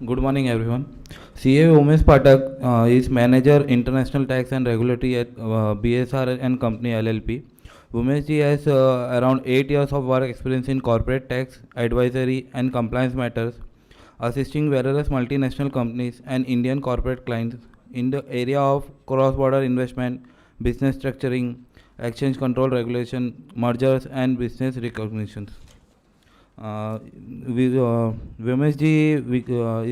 Good morning, everyone. CA Umesh Patak is Manager International Tax and Regulatory at BSR and Company LLP. Umesh ji has around 8 years of work experience in corporate tax, advisory, and compliance matters, assisting various multinational companies and Indian corporate clients in the area of cross-border investment, business structuring, exchange control regulation, mergers, and business recognitions. Vimesh ji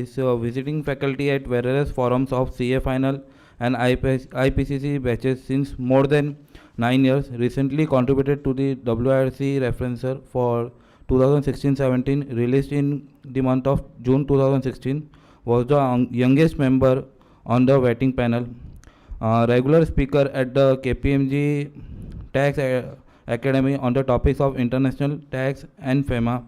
is visiting faculty at various forums of CA final and IPCC batches since more than 9 years. Recently contributed to the WIRC referencer for 2016-17, released in the month of June 2016. Was the youngest member on the vetting panel. Regular speaker at the KPMG Tax Academy on the topics of international tax and FEMA.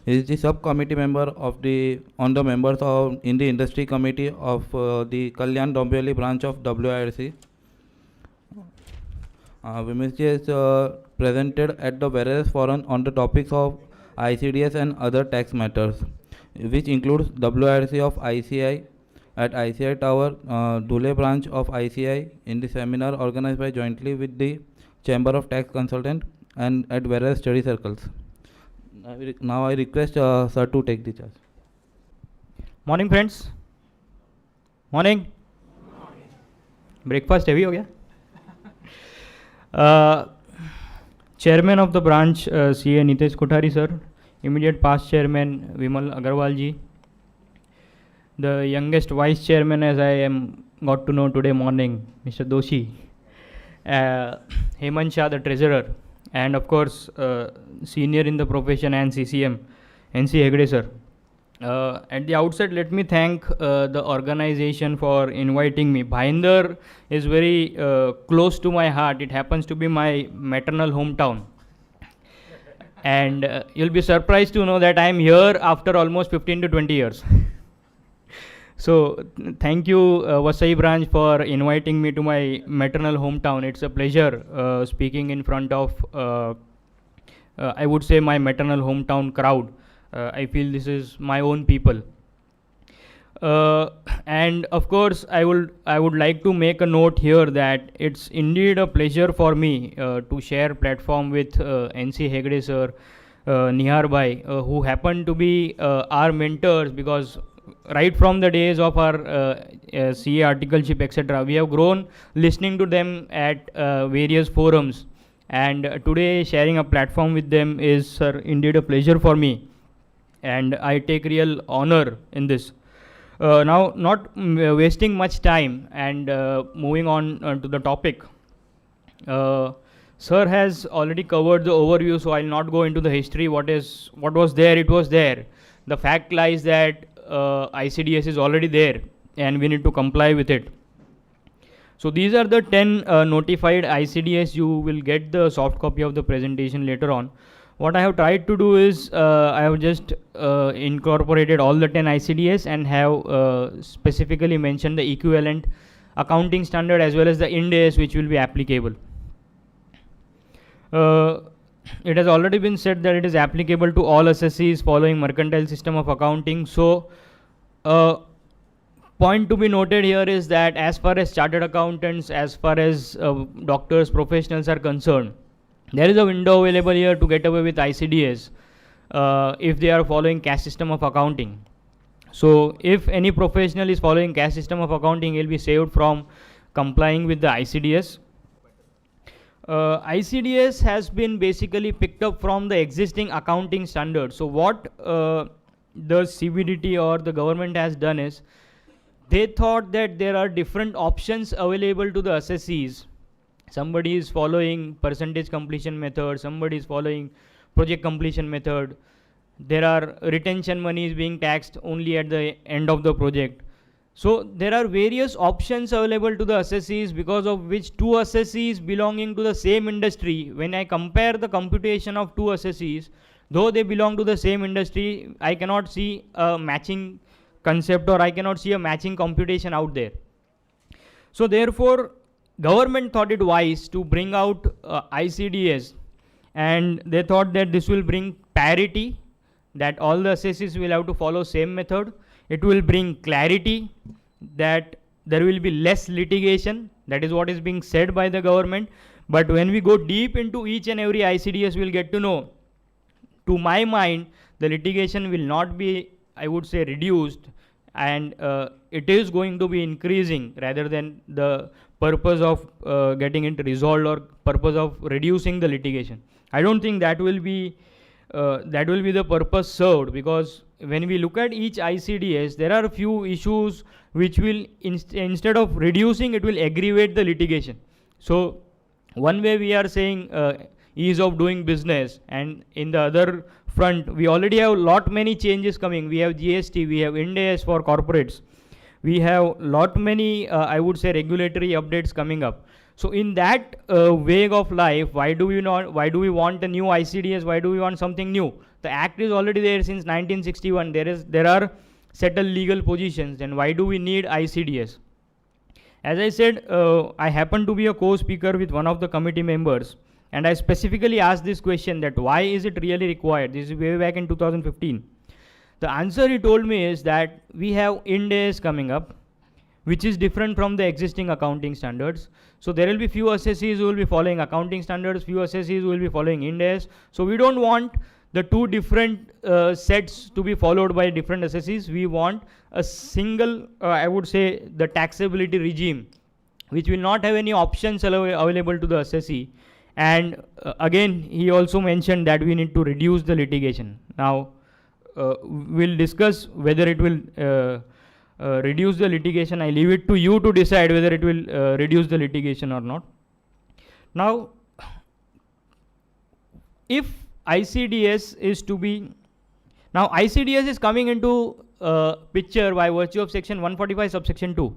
He is the subcommittee member of the members of in the industry committee of the Kalyan Dombivli branch of WIRC. Vimesh ji has presented at the various forums on the topics of ICDS and other tax matters, which includes WIRC of ICI at ICI Tower, Dhule branch of ICI in the seminar organized by jointly with the Chamber of Tax Consultant and at various study circles. Now I request sir to take the charge. Morning friends. Morning. Breakfast heavy हो गया? Chairman of the branch CA Nitesh Kothari sir, immediate past chairman Vimal Agarwal ji, the youngest vice chairman as I am got to know today morning, Mr. Doshi, Hemant Shah the treasurer, and of course senior in the profession and CCM, NC Hegde sir. At the outset, let me thank the organization for inviting me. Bhayandar is very close to my heart. It happens to be my maternal hometown. And you'll be surprised to know that I am here after almost 15 to 20 years. So thank you Vasai branch for inviting me to my maternal hometown. It's a pleasure speaking in front of I would say my maternal hometown crowd. I feel this is my own people. And of course I would like to make a note here that it's indeed a pleasure for me to share platform with NC Hegde sir, Nihar bhai, who happen to be our mentors, because right from the days of our CA articleship etc., we have grown listening to them at various forums, and today sharing a platform with them is sir indeed a pleasure for me, and I take real honor in this. Now not wasting much time and moving on to the topic. Sir has already covered the overview, so I'll not go into the history. What was there, it was there. The fact lies that ICDS is already there and we need to comply with it. So these are the 10 notified ICDS. You will get the soft copy of the presentation later on. What I have tried to do is I have just incorporated all the 10 ICDS and have specifically mentioned the equivalent accounting standard as well as the Ind AS which will be applicable. It has already been said that it is applicable to all assessees following mercantile system of accounting. So point to be noted here is that as far as chartered accountants, as far as doctors, professionals are concerned, there is a window available here to get away with ICDS if they are following cash system of accounting. So if any professional is following cash system of accounting, he will be saved from complying with the ICDS. ICDS has been basically picked up from the existing accounting standards. So what the CBDT or the government has done is, they thought that there are different options available to the assessees. Somebody is following percentage completion method, somebody is following project completion method. There are retention monies being taxed only at the end of the project. So there are various options available to the assessees, because of which two assessees belonging to the same industry, when I compare the computation of two assessees, though they belong to the same industry, I cannot see a matching concept or I cannot see a matching computation out there. So therefore government thought it wise to bring out ICDS, and they thought that this will bring parity, that all the assessees will have to follow same method. it will bring clarity, that there will be less litigation. That is what is being said by the government. But when we go deep into each and every ICDS, we'll get to know, to my mind, the litigation will not be, I would say, reduced, and it is going to be increasing rather than the purpose of getting it resolved or purpose of reducing the litigation. I don't think that will be the purpose served, because when we look at each ICDS, there are a few issues which will instead of reducing, it will aggravate the litigation. So one way we are saying ease of doing business, and in the other front we already have lot many changes coming. We have GST, we have Ind AS for corporates, we have lot many I would say regulatory updates coming up. So in that wave of life, why do we want a new ICDS? Why do we want something new? The act is already there since 1961. There are settled legal positions. Then why do we need ICDS? As I said, I happen to be a co-speaker with one of the committee members, and I specifically asked this question, that why is it really required? This is way back in 2015. The answer he told me is that we have Ind AS coming up, which is different from the existing accounting standards. So there will be few assessees who will be following accounting standards, few assessees who will be following Ind AS. So we don't want the two different sets to be followed by different assessees. We want a single, I would say, the taxability regime, which will not have any options available to the assessee. And again, he also mentioned that we need to reduce the litigation. Now, we'll discuss whether it will reduce the litigation. I leave it to you to decide whether it will reduce the litigation or not. Now, if ICDS is to be, now ICDS is coming into picture by virtue of section 145 subsection 2.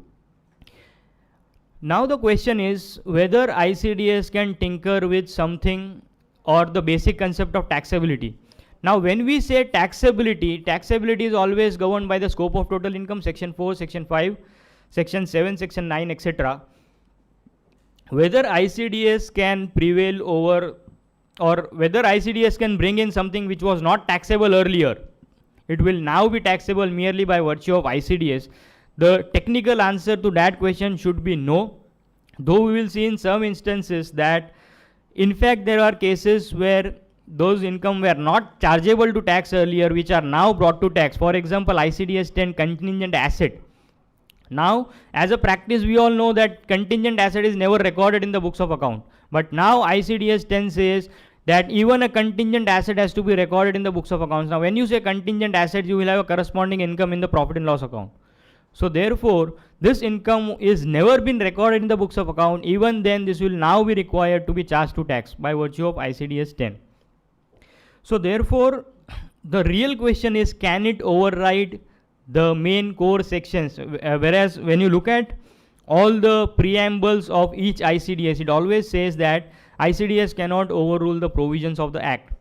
Now the question is whether ICDS can tinker with something or the basic concept of taxability. Now when we say taxability is always governed by the scope of total income, section 4, section 5, section 7, section 9, etc. Whether ICDS can prevail over, or whether ICDS can bring in something which was not taxable earlier, it will now be taxable merely by virtue of ICDS. The technical answer to that question should be no, though we will see in some instances that in fact there are cases where those income were not chargeable to tax earlier, which are now brought to tax. For example, ICDS 10 contingent asset. Now, as a practice, we all know that contingent asset is never recorded in the books of account. But now ICDS 10 says that even a contingent asset has to be recorded in the books of accounts. Now, when you say contingent asset, you will have a corresponding income in the profit and loss account. So therefore, this income is never been recorded in the books of account. Even then, this will now be required to be charged to tax by virtue of ICDS 10. So therefore, the real question is, can it override the main core sections? Whereas when you look at all the preambles of each ICDS, it always says that ICDS cannot overrule the provisions of the act.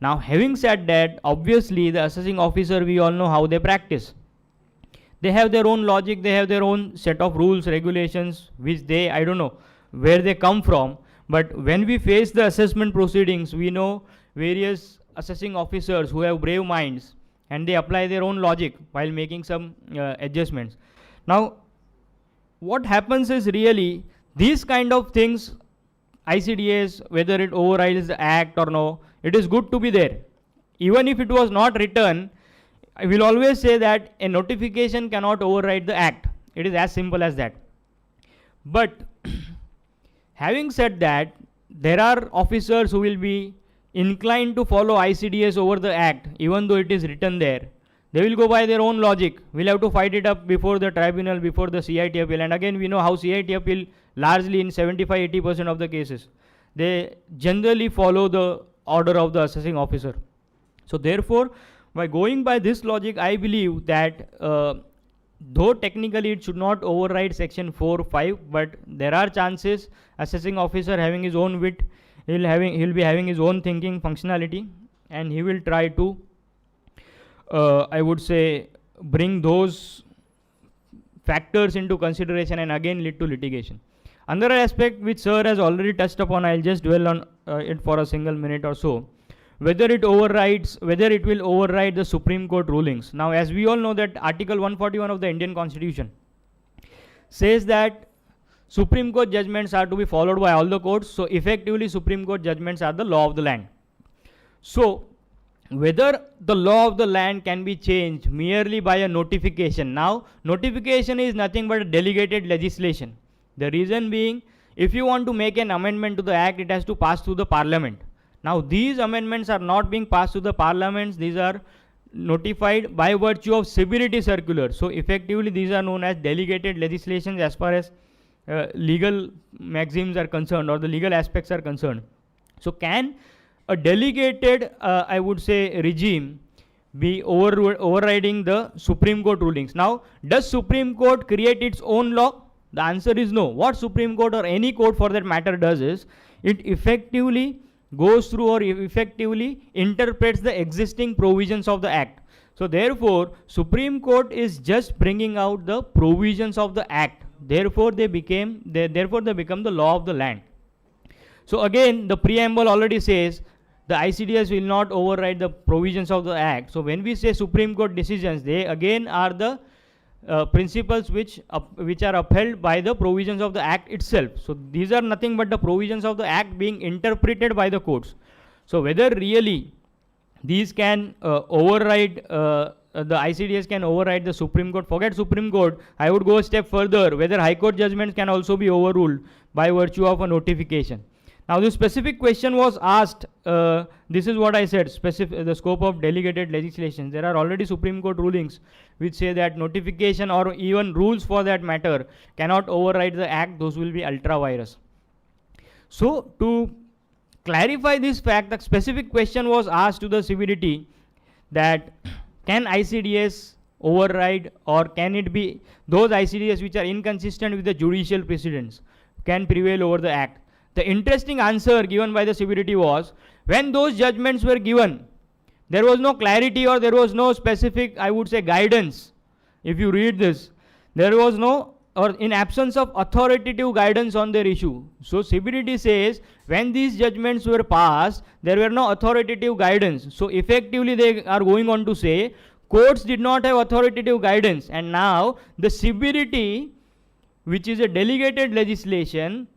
Now, having said that, obviously the assessing officer, we all know how they practice. They have their own logic, they have their own set of rules, regulations, which they, I don't know where they come from. But when we face the assessment proceedings, we know various assessing officers who have brave minds, and they apply their own logic while making some adjustments. Now, what happens is really these kind of things, ICDS, whether it overrides the act or no, it is good to be there. Even if it was not written, I will always say that a notification cannot override the act. It is as simple as that. But having said that, there are officers who will be inclined to follow ICDS over the act, even though it is written there. They will go by their own logic. We'll have to fight it up before the tribunal, before the CIT appeal. And again, we know how CIT appeal largely in 75-80% of the cases, they generally follow the order of the assessing officer. So therefore, by going by this logic, I believe that though technically it should not override section 4, 5, but there are chances assessing officer having his own wit, he'll be having his own thinking functionality, and he will try to I would say bring those factors into consideration and again lead to litigation. Another aspect which sir has already touched upon, I'll just dwell on it for a single minute or so. whether it will override the Supreme Court rulings. Now, as we all know that Article 141 of the Indian Constitution says that Supreme Court judgments are to be followed by all the courts. So effectively, Supreme Court judgments are the law of the land. So whether the law of the land can be changed merely by a notification. Now, notification is nothing but a delegated legislation. The reason being, if you want to make an amendment to the act, it has to pass through the parliament. Now, these amendments are not being passed through the parliaments. These are notified by virtue of CBDT circular. So effectively, these are known as delegated legislations as far as legal maxims are concerned, or the legal aspects are concerned. So can a delegated, I would say, regime be overriding the Supreme Court rulings? Now, does Supreme Court create its own law? The answer is no. What Supreme Court or any court for that matter does is, it effectively goes through or effectively interprets the existing provisions of the act. So therefore, Supreme Court is just bringing out the provisions of the act. Therefore they become the law of the land. So again, the preamble already says the ICDS will not override the provisions of the act. So when we say Supreme Court decisions, they again are the principles which are upheld by the provisions of the act itself. So these are nothing but the provisions of the act being interpreted by the courts. So whether really these can override the ICDS can override the Supreme Court, forget Supreme Court, I would go a step further, whether High Court judgments can also be overruled by virtue of a notification. Now this specific question was asked, this is what I said, the scope of delegated legislation. There are already Supreme Court rulings which say that notification or even rules for that matter cannot override the act. Those will be ultra vires. So to clarify this fact, the specific question was asked to the CBDT that can ICDS override, or can it be those ICDS which are inconsistent with the judicial precedents can prevail over the act? The interesting answer given by the CBDT was, when those judgments were given, there was no clarity or there was no specific, I would say, guidance. If you read this, there was no, or in absence of authoritative guidance on their issue. So CBDT says when these judgments were passed, there were no authoritative guidance. So effectively they are going on to say courts did not have authoritative guidance, and now the CBDT, which is a delegated legislation,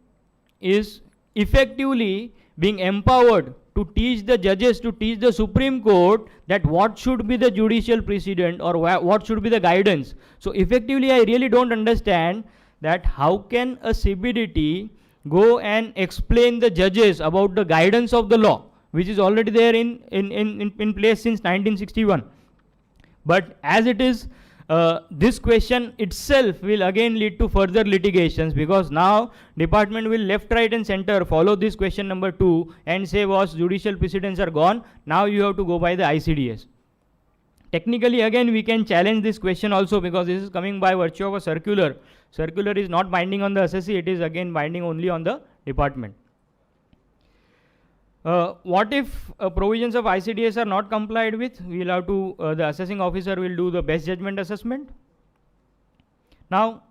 is effectively being empowered to teach the judges, to teach the Supreme Court that what should be the judicial precedent or what should be the guidance. So effectively, I really don't understand that how can a CBDT go and explain the judges about the guidance of the law, which is already there in place since 1961. But as it is, this question itself will again lead to further litigations, because now department will left, right and center follow this question number 2 and say was judicial precedents are gone, now you have to go by the ICDS. Technically again we can challenge this question also, because this is coming by virtue of a circular. Circular is not binding on the assessee, it is again binding only on the department. What if provisions of ICDS are not complied with? We will have to, the assessing officer will do the best judgment assessment. Now,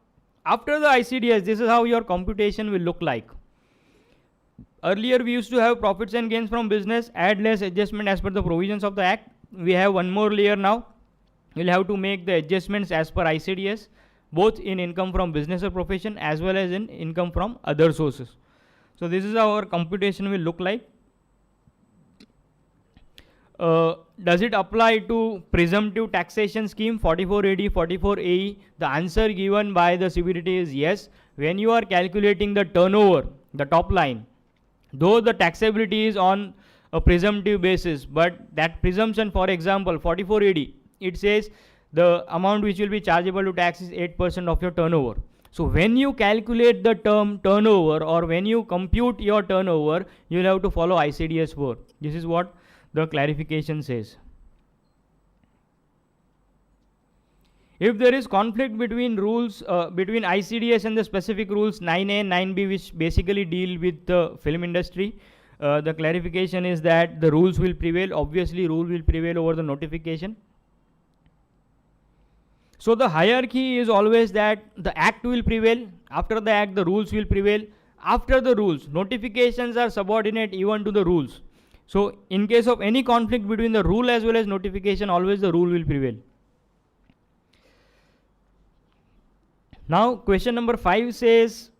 after the ICDS, this is how your computation will look like. Earlier, we used to have profits and gains from business, add less adjustment as per the provisions of the Act. We have one more layer now. We'll have to make the adjustments as per ICDS, both in income from business or profession as well as in income from other sources. So this is how our computation will look like. Does it apply to presumptive taxation scheme 44AD, 44AE? The answer given by the CBDT is yes. When you are calculating the turnover, the top line, though the taxability is on a presumptive basis, but that presumption, for example, 44AD, it says the amount which will be chargeable to tax is 8% of your turnover. So when you calculate the term turnover, or when you compute your turnover, you will have to follow ICDS 4. This is what the clarification says. If there is conflict between rules, between ICDS and the specific rules 9A and 9B, which basically deal with the film industry, the clarification is that the rules will prevail. Obviously, rule will prevail over the notification. So the hierarchy is always that the act will prevail. After the act, the rules will prevail. After the rules, notifications are subordinate even to the rules. So in case of any conflict between the rule as well as notification, always the rule will prevail. Now question number 5 says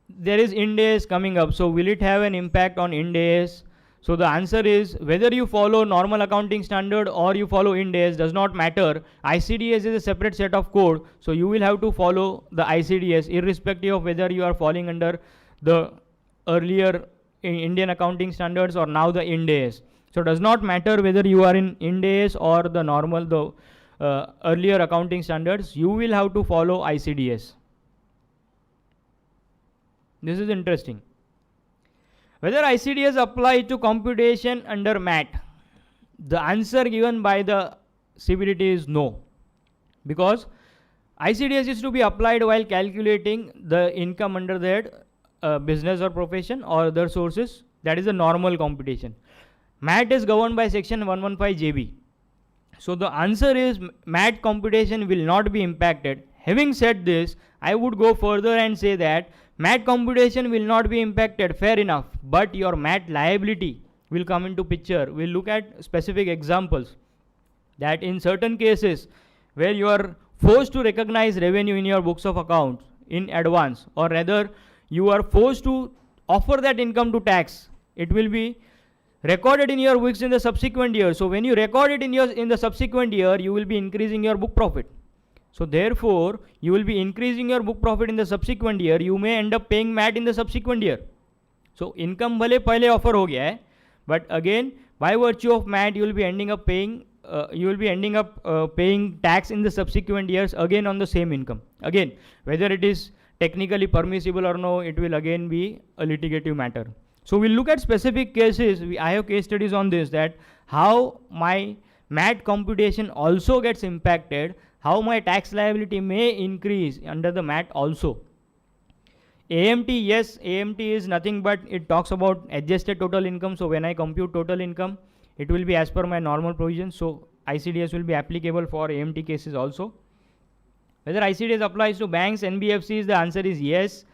there is Ind AS coming up. So will it have an impact on Ind AS? So the answer is whether you follow normal accounting standard or you follow Ind AS does not matter. ICDS is a separate set of code. So you will have to follow the ICDS irrespective of whether you are falling under the earlier Indian accounting standards or now the Ind AS. So it does not matter whether you are in Ind AS or the normal, earlier accounting standards, you will have to follow ICDS. This is interesting. Whether ICDS apply to computation under MAT? The answer given by the CBDT is no, because ICDS is to be applied while calculating the income under that business or profession or other sources. That is a normal computation. MAT is governed by section 115 JB. So the answer is MAT computation will not be impacted. Having said this, I would go further and say that MAT computation will not be impacted, fair enough, but your MAT liability will come into picture. We'll look at specific examples that in certain cases where you are forced to recognize revenue in your books of accounts in advance, or rather you are forced to offer that income to tax, it will be recorded in your books in the subsequent year. So when you record it in the subsequent year, you will be increasing your book profit. So therefore, you will be increasing your book profit in the subsequent year. You may end up paying MAT in the subsequent year. So income भले पहले offer हो गया है, but again by virtue of MAT, you will be ending up paying paying tax in the subsequent years again on the same income. Again, whether it is technically permissible or no, it will again be a litigative matter. So we'll look at specific cases. I have case studies on this, that how my MAT computation also gets impacted, how my tax liability may increase under the MAT also. AMT, yes, AMT is nothing but it talks about adjusted total income. So when I compute total income, it will be as per my normal provision. So ICDS will be applicable for AMT cases also. Whether ICDS applies to banks, NBFCs, the answer is yes.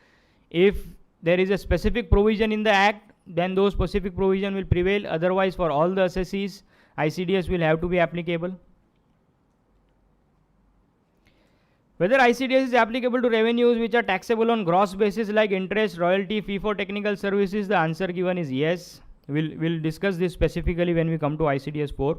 If there is a specific provision in the Act, then those specific provision will prevail. Otherwise, for all the assessees, ICDS will have to be applicable. Whether ICDS is applicable to revenues which are taxable on gross basis like interest, royalty, fee for technical services, the answer given is yes. We'll discuss this specifically when we come to ICDS 4.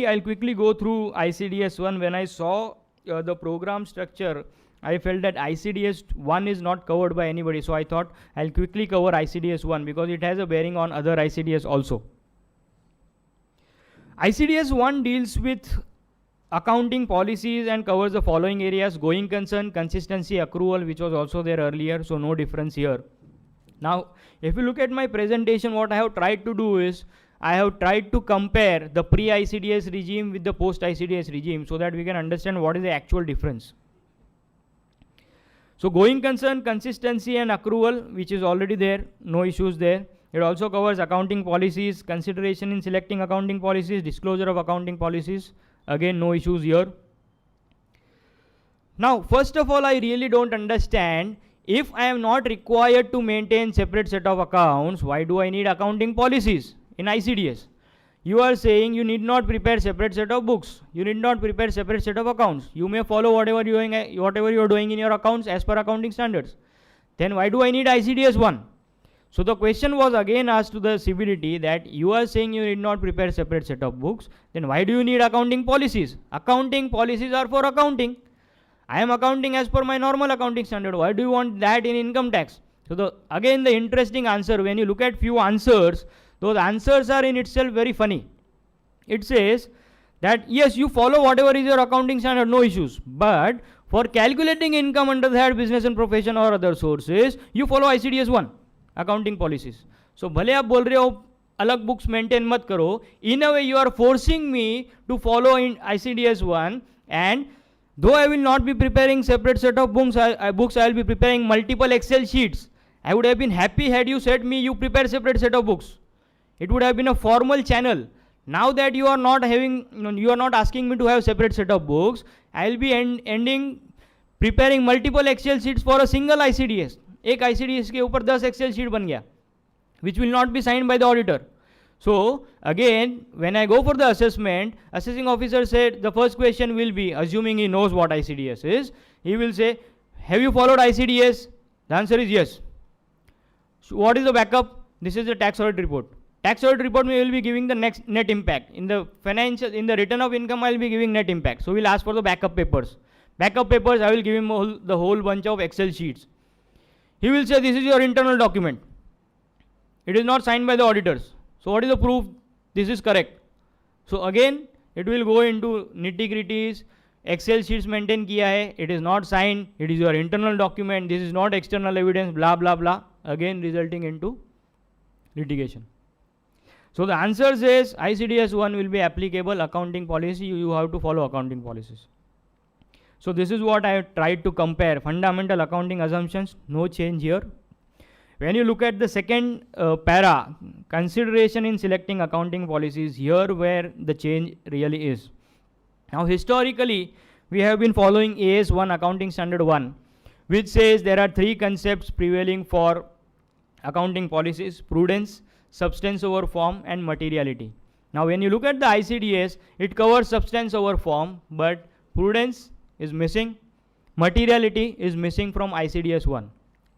I'll quickly go through ICDS 1. When I saw the program structure, I felt that ICDS 1 is not covered by anybody. So I thought I'll quickly cover ICDS 1 because it has a bearing on other ICDS also. ICDS 1 deals with accounting policies and covers the following areas: going concern, consistency, accrual, which was also there earlier, so no difference here. Now, if you look at my presentation, what I have tried to do is, I have tried to compare the pre-ICDS regime with the post-ICDS regime so that we can understand what is the actual difference. So going concern, consistency and accrual, which is already there, no issues there. It also covers accounting policies, consideration in selecting accounting policies, disclosure of accounting policies. Again, no issues here. Now, first of all, I really don't understand, if I am not required to maintain separate set of accounts, why do I need accounting policies in ICDS? You are saying you need not prepare separate set of books. You need not prepare separate set of accounts. You may follow whatever you are doing in your accounts as per accounting standards. Then why do I need ICDS 1? So the question was again asked to the CBDT that you are saying you need not prepare separate set of books, then why do you need accounting policies? Accounting policies are for accounting. I am accounting as per my normal accounting standard. Why do you want that in income tax? So again the interesting answer, when you look at few answers, those answers are in itself very funny. It says that yes, you follow whatever is your accounting standard, no issues. But for calculating income under that business and profession or other sources, you follow ICDS 1. Accounting policies. So भले आप बोल रहे हो अलग books maintain मत करो, in a way you are forcing me to follow in ICDS 1, and though I will not be preparing separate set of books, I will be preparing multiple Excel sheets. I would have been happy had you said me you prepare separate set of books. It would have been a formal channel. Now that you are not asking me to have separate set of books, I will be ending preparing multiple Excel sheets for a single ICDS. एक ICDS के ऊपर 10 Excel sheet बन गया, which will not be signed by the auditor. So again, when I go for the assessment, assessing officer said the first question will be, assuming he knows what ICDS is, he will say, have you followed ICDS? The answer is yes. So what is the backup? This is the tax audit report. Tax audit report we will be giving the next net impact. In the financial, in the return of income, I will be giving net impact. So we'll ask for the backup papers. Backup papers, I will give him the whole bunch of Excel sheets. He will say, this is your internal document. It is not signed by the auditors. So what is the proof? This is correct. So again, it will go into nitty-gritties. Excel sheets maintain kiya hai. It is not signed. It is your internal document. This is not external evidence. Blah blah blah. Again, resulting into litigation. So the answer says ICDS 1 will be applicable accounting policy. You have to follow accounting policies. So this is what I tried to compare. Fundamental accounting assumptions, no change here. When you look at the second para, consideration in selecting accounting policies, here where the change really is. Now historically, we have been following AS1 Accounting Standard 1, which says there are three concepts prevailing for accounting policies: prudence, substance over form, and materiality. Now when you look at the ICDS, it covers substance over form, but prudence is missing, materiality is missing from ICDS 1.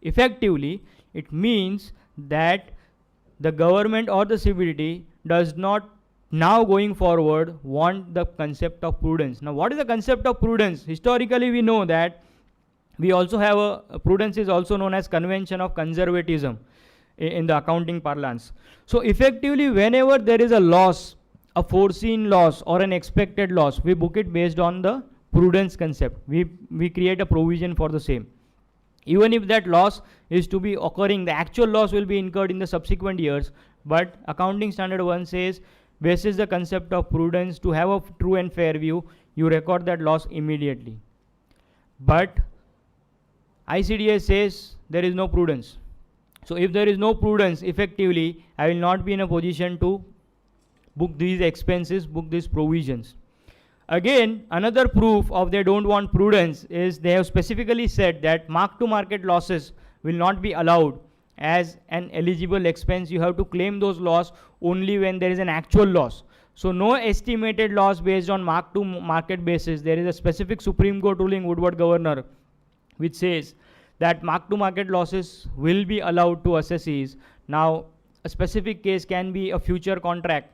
Effectively, it means that the government or the CBDT does not now going forward want the concept of prudence. Now what is the concept of prudence? Historically we know that we also have a prudence is also known as convention of conservatism in the accounting parlance. So effectively, whenever there is a loss, a foreseen loss or an expected loss, we book it based on the prudence concept. We create a provision for the same. Even if that loss is to be occurring, the actual loss will be incurred in the subsequent years, but accounting standard 1 says, basis the concept of prudence, to have a true and fair view, you record that loss immediately. But ICDS says there is no prudence. So if there is no prudence, effectively, I will not be in a position to book these expenses, book these provisions. Again, another proof of they don't want prudence is they have specifically said that mark-to-market losses will not be allowed as an eligible expense. You have to claim those loss only when there is an actual loss. So no estimated loss based on mark-to-market basis. There is a specific Supreme Court ruling, Woodward Governor, which says that mark-to-market losses will be allowed to assessees. Now, a specific case can be a future contract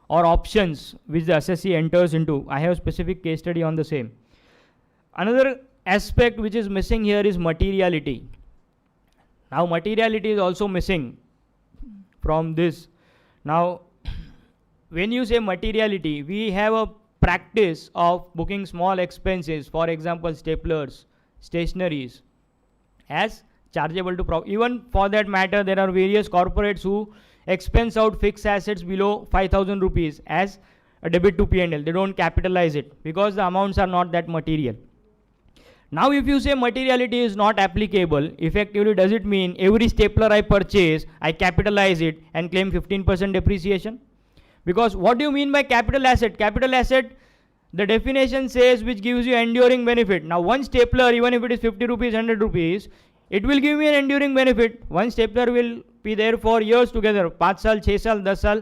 or options which the assessee enters into. I have a specific case study on the same. Another aspect which is missing here is materiality. Now materiality is also missing from this. Now when you say materiality, we have a practice of booking small expenses, for example staplers, stationaries, as chargeable to even for that matter there are various corporates who expense out fixed assets below 5,000 rupees as a debit to P&L. They don't capitalize it because the amounts are not that material. Now if you say materiality is not applicable, effectively does it mean every stapler I purchase, I capitalize it and claim 15% depreciation? Because what do you mean by capital asset? Capital asset, the definition says which gives you enduring benefit. Now one stapler, even if it is 50 rupees, 100 rupees, it will give me an enduring benefit. One stapler will be there for years together, 5 saal, 6 saal, 10 saal.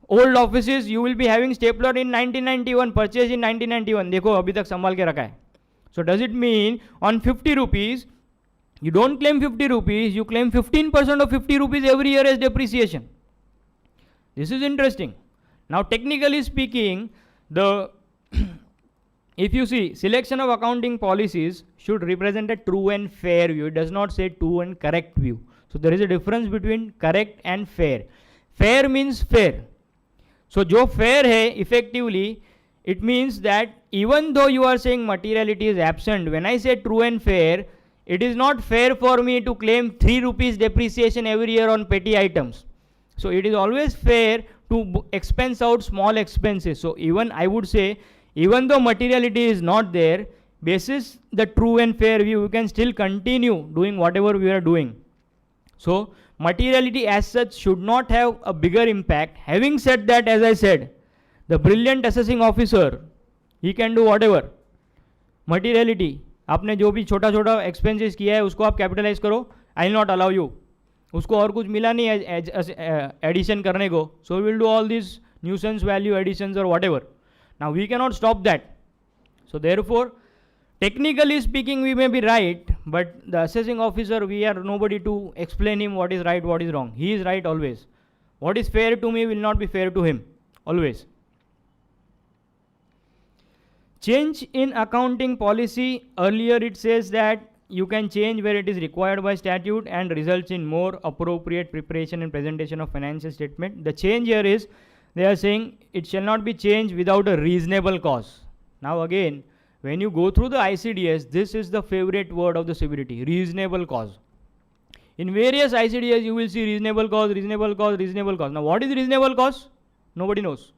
Old offices, you will be having stapler in 1991, purchased in 1991. देखो अभी तक संभाल के रखा है. So does it mean on 50 rupees, you don't claim 50 rupees, you claim 15% of 50 rupees every year as depreciation? This is interesting. Now technically speaking, the if you see, selection of accounting policies should represent a true and fair view. It does not say true and correct view. So there is a difference between correct and fair. Fair means fair. So जो fair है, effectively, it means that even though you are saying materiality is absent, when I say true and fair, it is not fair for me to claim 3 rupees depreciation every year on petty items. So it is always fair to expense out small expenses. So even I would say, even though materiality is not there, basis the true and fair view, you can still continue doing whatever we are doing. So materiality as such should not have a bigger impact. Having said that, as I said, the brilliant assessing officer, he can do whatever. Materiality, आपने जो भी छोटा छोटा expenses किया है उसको आप capitalize करो, I will not allow you. उसको और कुछ मिला नहीं एडिशन करने को, so will do all this nuisance value additions और whatever. Now we can not stop that. So therefore, technically speaking, we may be right, but the assessing officer, we are nobody to explain him what is right, what is wrong. He is right always. What is fair to me will not be fair to him, always. Change in accounting policy. Earlier it says that you can change where it is required by statute and results in more appropriate preparation and presentation of financial statement. The change here is, they are saying it shall not be changed without a reasonable cause. Now again, when you go through the ICDS, this is the favorite word of the CBDT, reasonable cause. In various ICDS, you will see reasonable cause, reasonable cause, reasonable cause. Now what is reasonable cause? Nobody knows.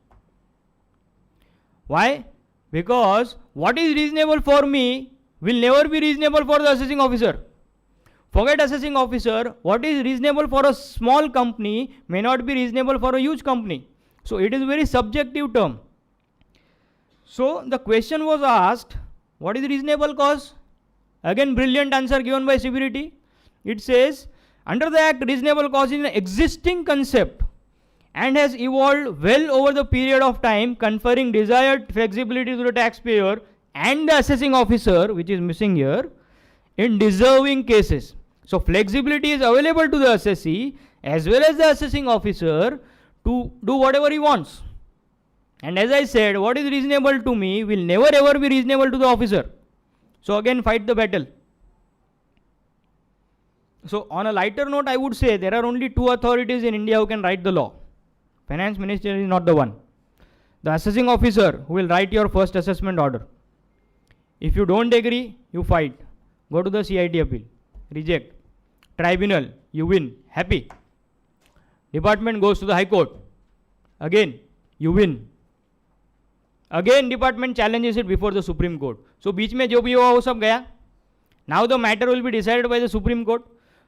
Why? Because what is reasonable for me will never be reasonable for the assessing officer. Forget assessing officer, what is reasonable for a small company may not be reasonable for a huge company. So it is a very subjective term. So the question was asked, what is reasonable cause? Again, brilliant answer given by CBDT. It says, under the Act, reasonable cause is an existing concept and has evolved well over the period of time, conferring desired flexibility to the taxpayer and the assessing officer, which is missing here, in deserving cases. So flexibility is available to the assessee as well as the assessing officer to do whatever he wants. And as I said, what is reasonable to me will never ever be reasonable to the officer. So again, fight the battle. So on a lighter note, I would say there are only two authorities in India who can write the law. Finance Minister is not the one. The assessing officer who will write your first assessment order. If you don't agree, you fight. Go to the CIT appeal. Reject. Tribunal. You win. Happy. Department goes to the High Court. Again, you win. Again department challenges it before the Supreme Court. So बीच में जो भी हुआ वो सब गया. Now the matter will be decided by the Supreme Court.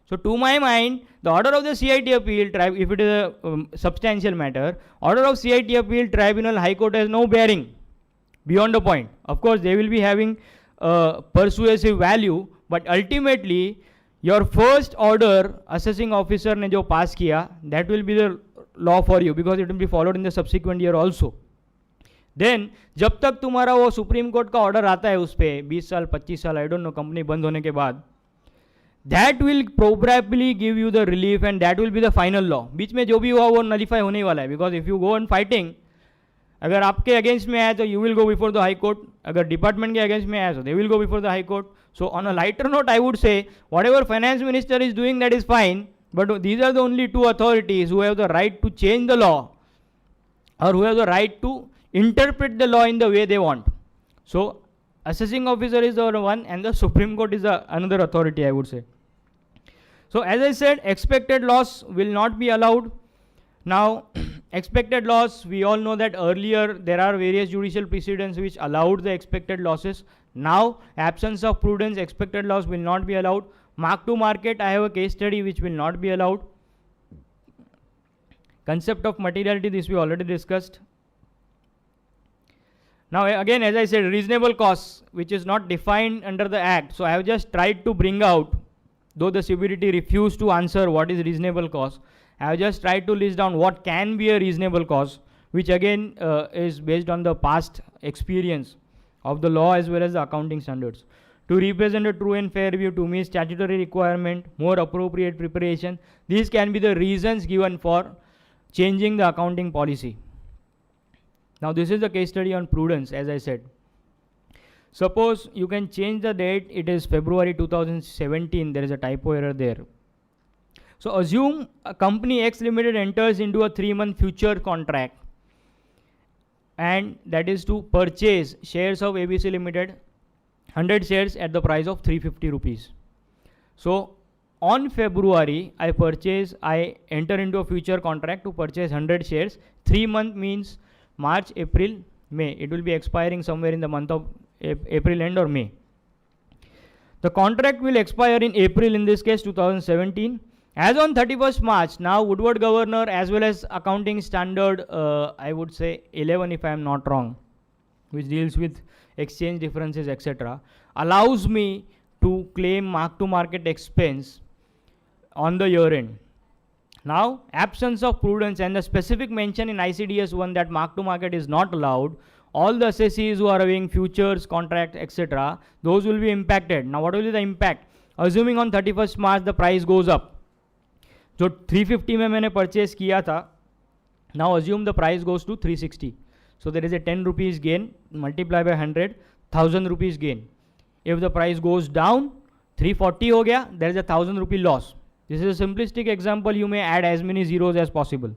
So to my mind, the order of the CIT appeal, if it is a substantial matter, order of CIT appeal tribunal High Court has no bearing beyond a point. Of course they will be having persuasive value, but ultimately your first order assessing officer ने जो pass किया, that will be the law for you because it will be followed in the subsequent year also. Then जब तक तुम्हारा वो supreme court का order आता है उस पर 20 साल 25 साल आई डोंट नो कंपनी बंद होने के बाद, that will probably give you the relief and that will be the final law. बीच में जो भी हुआ वो नलीफाई होने वाला है. Because if you go on fighting, अगर आपके अगेंस्ट में आए तो you will go before the high court, अगर डिपार्टमेंट के अगेंस्ट में आए तो they will go before the high court. So on a lighter note I would say what ever finance minister is doing that is fine, but these are the only two authorities who have the right to change the law और who have the right to interpret the law in the way they want. So assessing officer is the one and the Supreme Court is the another authority, I would say. So as I said, expected loss will not be allowed. Now expected loss, we all know that earlier there are various judicial precedents which allowed the expected losses. Now absence of prudence, expected loss will not be allowed. Mark to market, I have a case study which will not be allowed. Concept of materiality, this we already discussed. Now again, as I said, reasonable costs, which is not defined under the Act. So I have just tried to bring out, though the CBDT refused to answer what is reasonable cost, I have just tried to list down what can be a reasonable cost, which again is based on the past experience of the law as well as the accounting standards. To represent a true and fair view, to meet statutory requirement, more appropriate preparation, these can be the reasons given for changing the accounting policy. Now this is the case study on prudence, as I said. Suppose you can change the date, it is February 2017, there is a typo error there. So assume a company X Limited enters into a 3-month future contract, and that is to purchase shares of ABC Limited, 100 shares at the price of 350 rupees. So on February, I enter into a future contract to purchase 100 shares. 3 months means March, April, May. It will be expiring somewhere in the month of April end or May. The contract will expire in April, in this case 2017. As on 31st March, now Woodward Governor as well as accounting standard, I would say 11 if I am not wrong, which deals with exchange differences, etc., allows me to claim mark to market expense on the year end. Now, absence of prudence and the specific mention in ICDS 1 that mark to market is not allowed, all the assessees who are having futures, contracts, etc., those will be impacted. Now, what will be the impact? Assuming on 31st March the price goes up. जो 350 में मैंने purchase किया था, now assume the price goes to 360. So there is a 10 rupees gain, multiply by 100, 1000 rupees gain. If the price goes down, 340 हो गया, there is a 1000 rupee loss. This is a simplistic example, you may add as many zeros as possible.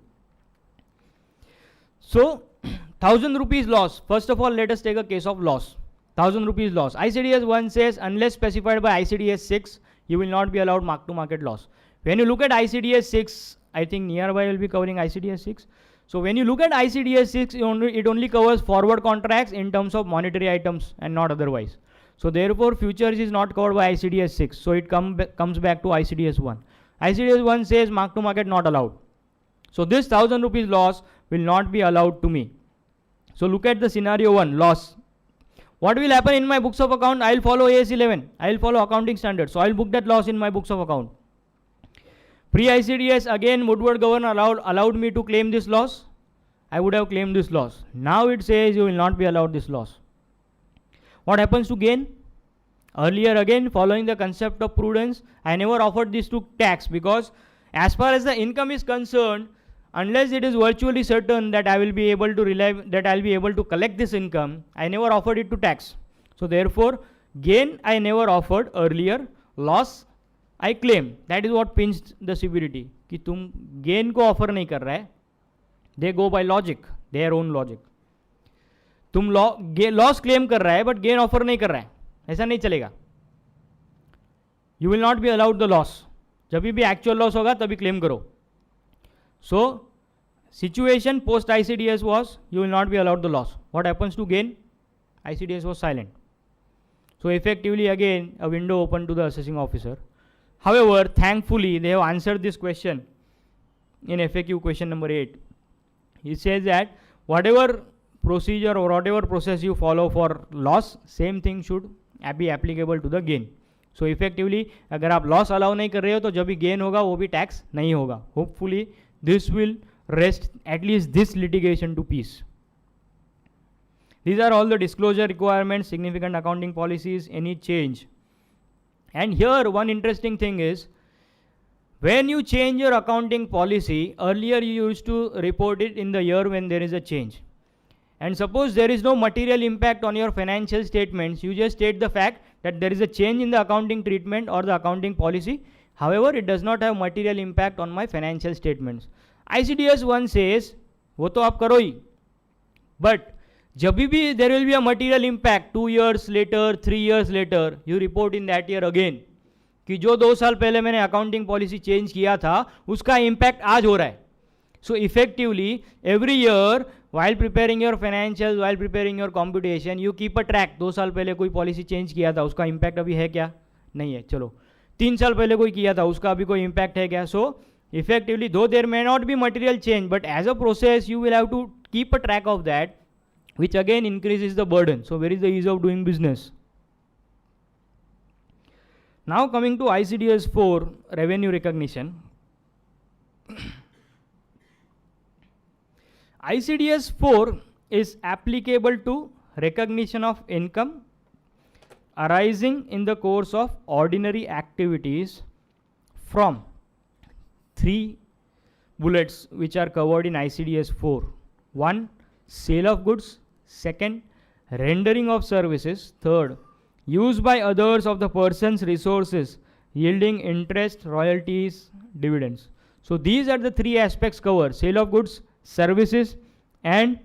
So 1000 rupees loss. First of all, let us take a case of loss. 1000 rupees loss. ICDS 1 says unless specified by ICDS 6, you will not be allowed mark to market loss. When you look at ICDS 6, I think nearby will be covering ICDS 6. So when you look at ICDS 6, it only covers forward contracts in terms of monetary items and not otherwise. So therefore, futures is not covered by ICDS 6. So it comes back to ICDS 1. ICDS 1 says mark to market not allowed. So this 1000 rupees loss will not be allowed to me. So look at the scenario 1, loss. What will happen in my books of account? I will follow AS 11. I will follow accounting standards. So I will book that loss in my books of account. Pre-ICDS, again, Woodward governor allowed me to claim this loss. I would have claimed this loss. Now it says you will not be allowed this loss. What happens to gain? Earlier, again, following the concept of prudence, I never offered this to tax, because as far as the income is concerned, unless it is virtually certain that I will be able to collect this income, I never offered it to tax. So therefore, gain I never offered earlier, loss I claim. That is what pinched the severity. कि तुम gain को offer नहीं कर रहा है. They go by logic, their own logic. तुम loss claim कर रहा है, but gain offer नहीं कर रहा है. ऐसा नहीं चलेगा. You will not be allowed the loss. जब भी actual loss होगा तभी claim करो. So, situation post ICDS was you will not be allowed the loss. What happens to gain? ICDS was silent. So effectively again a window open to the assessing officer. However, thankfully they have answered this question in FAQ question number 8. It says that whatever procedure or whatever process you follow for loss, same thing should be applicable to the gain. So effectively अगर आप loss allow नहीं कर रहे हो तो जब भी gain होगा वो भी tax नहीं होगा. Hopefully this will rest at least this litigation to peace. These are all the disclosure requirements, significant accounting policies, any change. And here one interesting thing is, when you change your accounting policy, earlier you used to report it in the year when there is a change. And suppose there is no material impact on your financial statements, you just state the fact that there is a change in the accounting treatment or the accounting policy. However, it does not have material impact on my financial statements. ICDS 1 says, वो तो आप करो ही. But जब भी there will be a material impact 2 years later, 3 years later, you report in that year again कि जो 2 साल पहले मैंने accounting policy change किया था उसका impact आज हो रहा है. So effectively every year while preparing your financials, while preparing your computation, you keep a track. 2 साल पहले कोई policy change किया था उसका impact अभी है क्या? नहीं है. चलो 3 साल पहले कोई किया था उसका अभी कोई impact है क्या? So effectively though there may not be material change, but as a process you will have to keep a track of that, which again increases the burden. So where is the ease of doing business? Now coming to ICDS 4, revenue recognition. ICDS 4 is applicable to recognition of income arising in the course of ordinary activities from 3 bullets which are covered in ICDS 4. 1. Sale of goods. 2nd. Rendering of services. 3rd. Use by others of the person's resources yielding interest, royalties, dividends. So these are the 3 aspects covered: sale of goods, services, and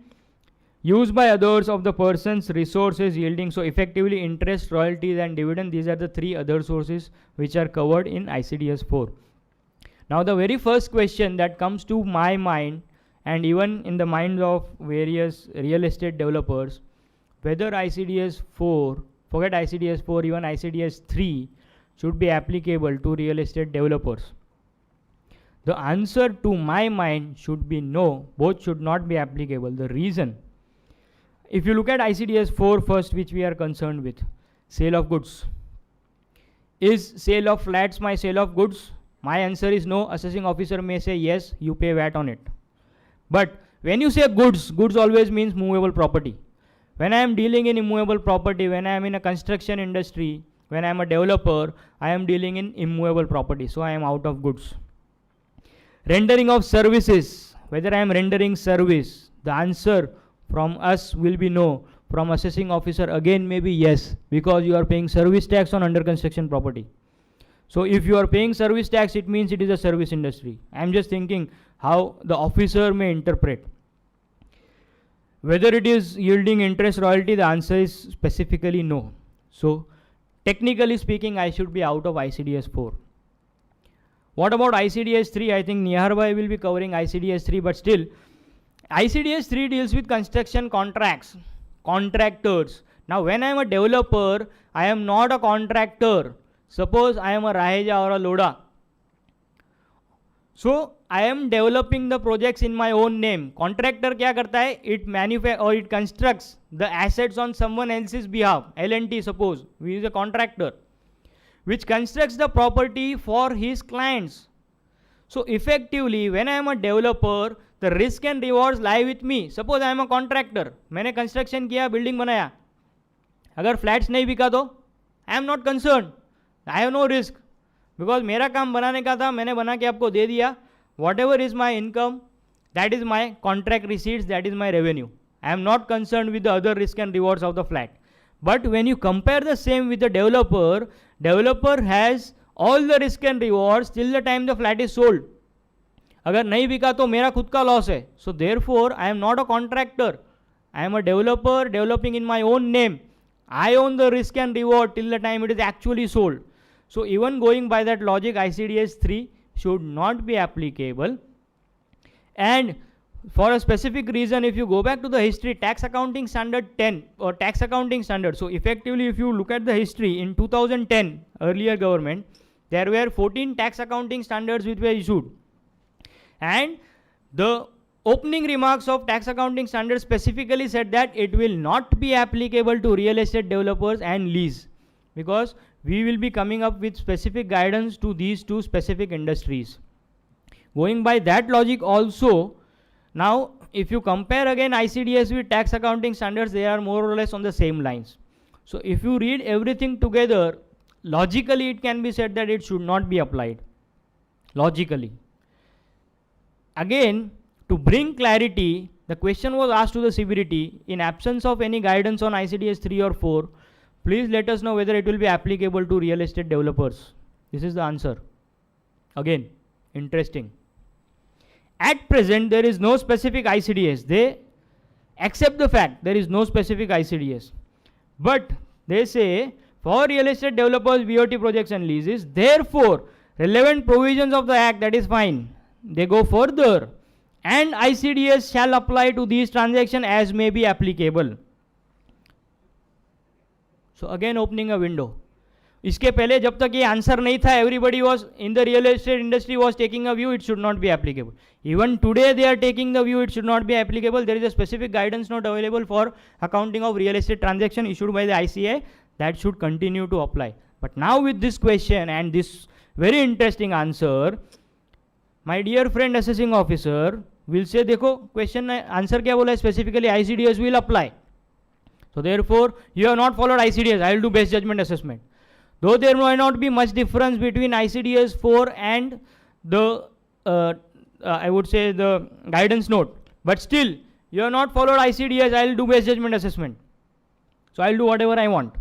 use by others of the person's resources yielding. So effectively interest, royalties, and dividend. These are the 3 other sources which are covered in ICDS 4. Now the very first question that comes to my mind, and even in the minds of various real estate developers, whether ICDS 4, forget ICDS 4, even ICDS 3 should be applicable to real estate developers. The answer to my mind should be no, both should not be applicable. The reason, if you look at ICDS 4 first, which we are concerned with, sale of goods. Is sale of flats my sale of goods? My answer is no. Assessing officer may say yes, you pay VAT on it. But when you say goods, goods always means movable property. When I am dealing in immovable property, when I am in a construction industry, when I am a developer, I am dealing in immovable property. So I am out of goods. Rendering of services. Whether I am rendering service, the answer from us will be no. From assessing officer again maybe yes, because you are paying service tax on under construction property. So if you are paying service tax, it means it is a service industry. I am just thinking how the officer may interpret. Whether it is yielding interest royalty, the answer is specifically no. So technically speaking, I should be out of ICDS 4. What about ICDS 3? I think Nihar Bhai will be covering ICDS 3, but still, ICDS 3 deals with construction contracts, contractors. Now, when I am a developer, I am not a contractor. Suppose I am a Raheja or a Loda. So, I am developing the projects in my own name. Contractor क्या करता है? It manufactures or it constructs the assets on someone else's behalf. L&T suppose, he is a contractor, which constructs the property for his clients. So effectively, when I am a developer, the risk and rewards lie with me. Suppose I am a contractor, मैंने construction किया, building बनाया. अगर flats नहीं बिका तो I am not concerned. I have no risk. Because मेरा काम बनाने का था, मैंने बना के आपको दे दिया. Whatever is my income, that is my contract receipts, that is my revenue. I am not concerned with the other risk and rewards of the flat. But when you compare the same with the developer, developer has all the risk and rewards till the time the flat is sold. अगर नहीं बिका तो मेरा खुद का loss है. So therefore, I am not a contractor. I am a developer developing in my own name. I own the risk and reward till the time it is actually sold. So even going by that logic, ICDS 3 should not be applicable. And for a specific reason, if you go back to the history, tax accounting standard 10 or tax accounting standard. So effectively, if you look at the history in 2010, earlier government, there were 14 tax accounting standards which were issued. And the opening remarks of tax accounting standards specifically said that it will not be applicable to real estate developers and lease, because we will be coming up with specific guidance to these two specific industries. Going by that logic also, now if you compare again ICDS with tax accounting standards, they are more or less on the same lines. So if you read everything together, logically it can be said that it should not be applied. Logically. Again, to bring clarity, the question was asked to the CBDT, in absence of any guidance on ICDS 3 or 4, please let us know whether it will be applicable to real estate developers. This is the answer. Again, interesting. At present, there is no specific ICDS. They accept the fact there is no specific ICDS. But they say, for real estate developers, BOT projects and leases, therefore, relevant provisions of the Act, that is fine. They go further. And ICDS shall apply to these transactions as may be applicable. So again opening a window. इसके पहले जब तक ये answer नहीं था, everybody was in the real estate industry was taking a view it should not be applicable. Even today they are taking the view it should not be applicable. There is a specific guidance note available for accounting of real estate transaction issued by the ICA that should continue to apply. But now with this question and this very interesting answer, my dear friend assessing officer will say, देखो question answer क्या बोला है, specifically ICDS will apply. So therefore, you have not followed ICDS. I will do best judgment assessment. Though there might not be much difference between ICDS 4 and the, I would say the guidance note, but still, you have not followed ICDS. I will do best judgment assessment. So I will do whatever I want.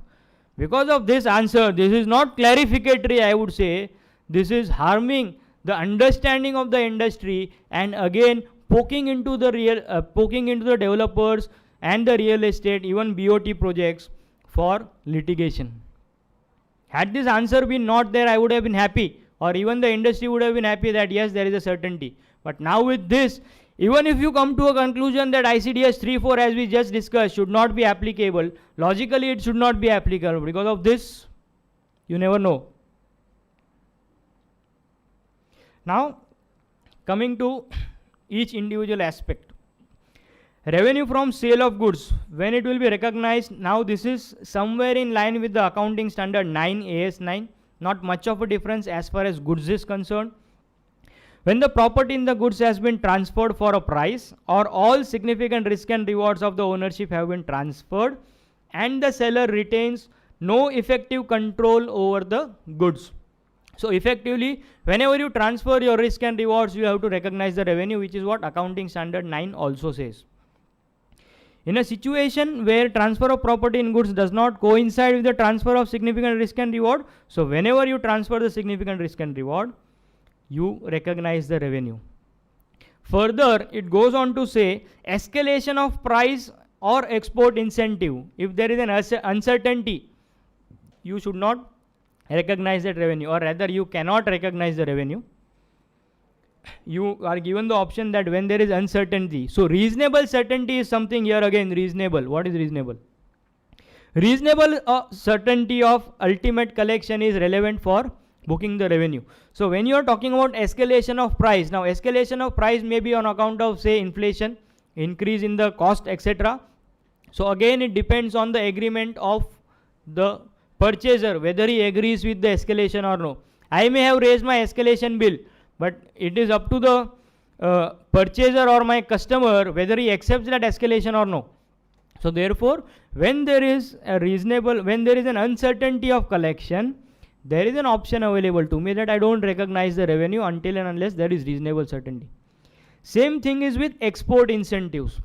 Because of this answer, this is not clarificatory. I would say this is harming the understanding of the industry and again poking into the developers and the real estate, even BOT projects for litigation. Had this answer been not there, I would have been happy, or even the industry would have been happy that yes, there is a certainty. But now with this, even if you come to a conclusion that ICDS 3-4 as we just discussed should not be applicable, logically it should not be applicable. Because of this, you never know. Now, coming to each individual aspect. Revenue from sale of goods, when it will be recognized, now this is somewhere in line with the accounting standard 9 AS 9. not much of a difference as far as goods is concerned. When the property in the goods has been transferred for a price, or all significant risk and rewards of the ownership have been transferred, and the seller retains no effective control over the goods. So effectively, whenever you transfer your risk and rewards, you have to recognize the revenue, which is what accounting standard 9 also says. In a situation where transfer of property in goods does not coincide with the transfer of significant risk and reward, so whenever you transfer the significant risk and reward, you recognize the revenue. Further, it goes on to say escalation of price or export incentive. If there is an uncertainty, you should not recognize that revenue, or rather you cannot recognize the revenue. You are given the option that when there is uncertainty. So reasonable certainty is something here again, reasonable. What is reasonable? Reasonable certainty of ultimate collection is relevant for booking the revenue. So when you are talking about escalation of price, now escalation of price may be on account of say inflation, increase in the cost, etc. So again it depends on the agreement of the purchaser, whether he agrees with the escalation or no. I may have raised my escalation bill, but it is up to the purchaser or my customer whether he accepts that escalation or no. So therefore, when there is an uncertainty of collection, there is an option available to me that I don't recognize the revenue until and unless there is reasonable certainty. Same thing is with export incentives.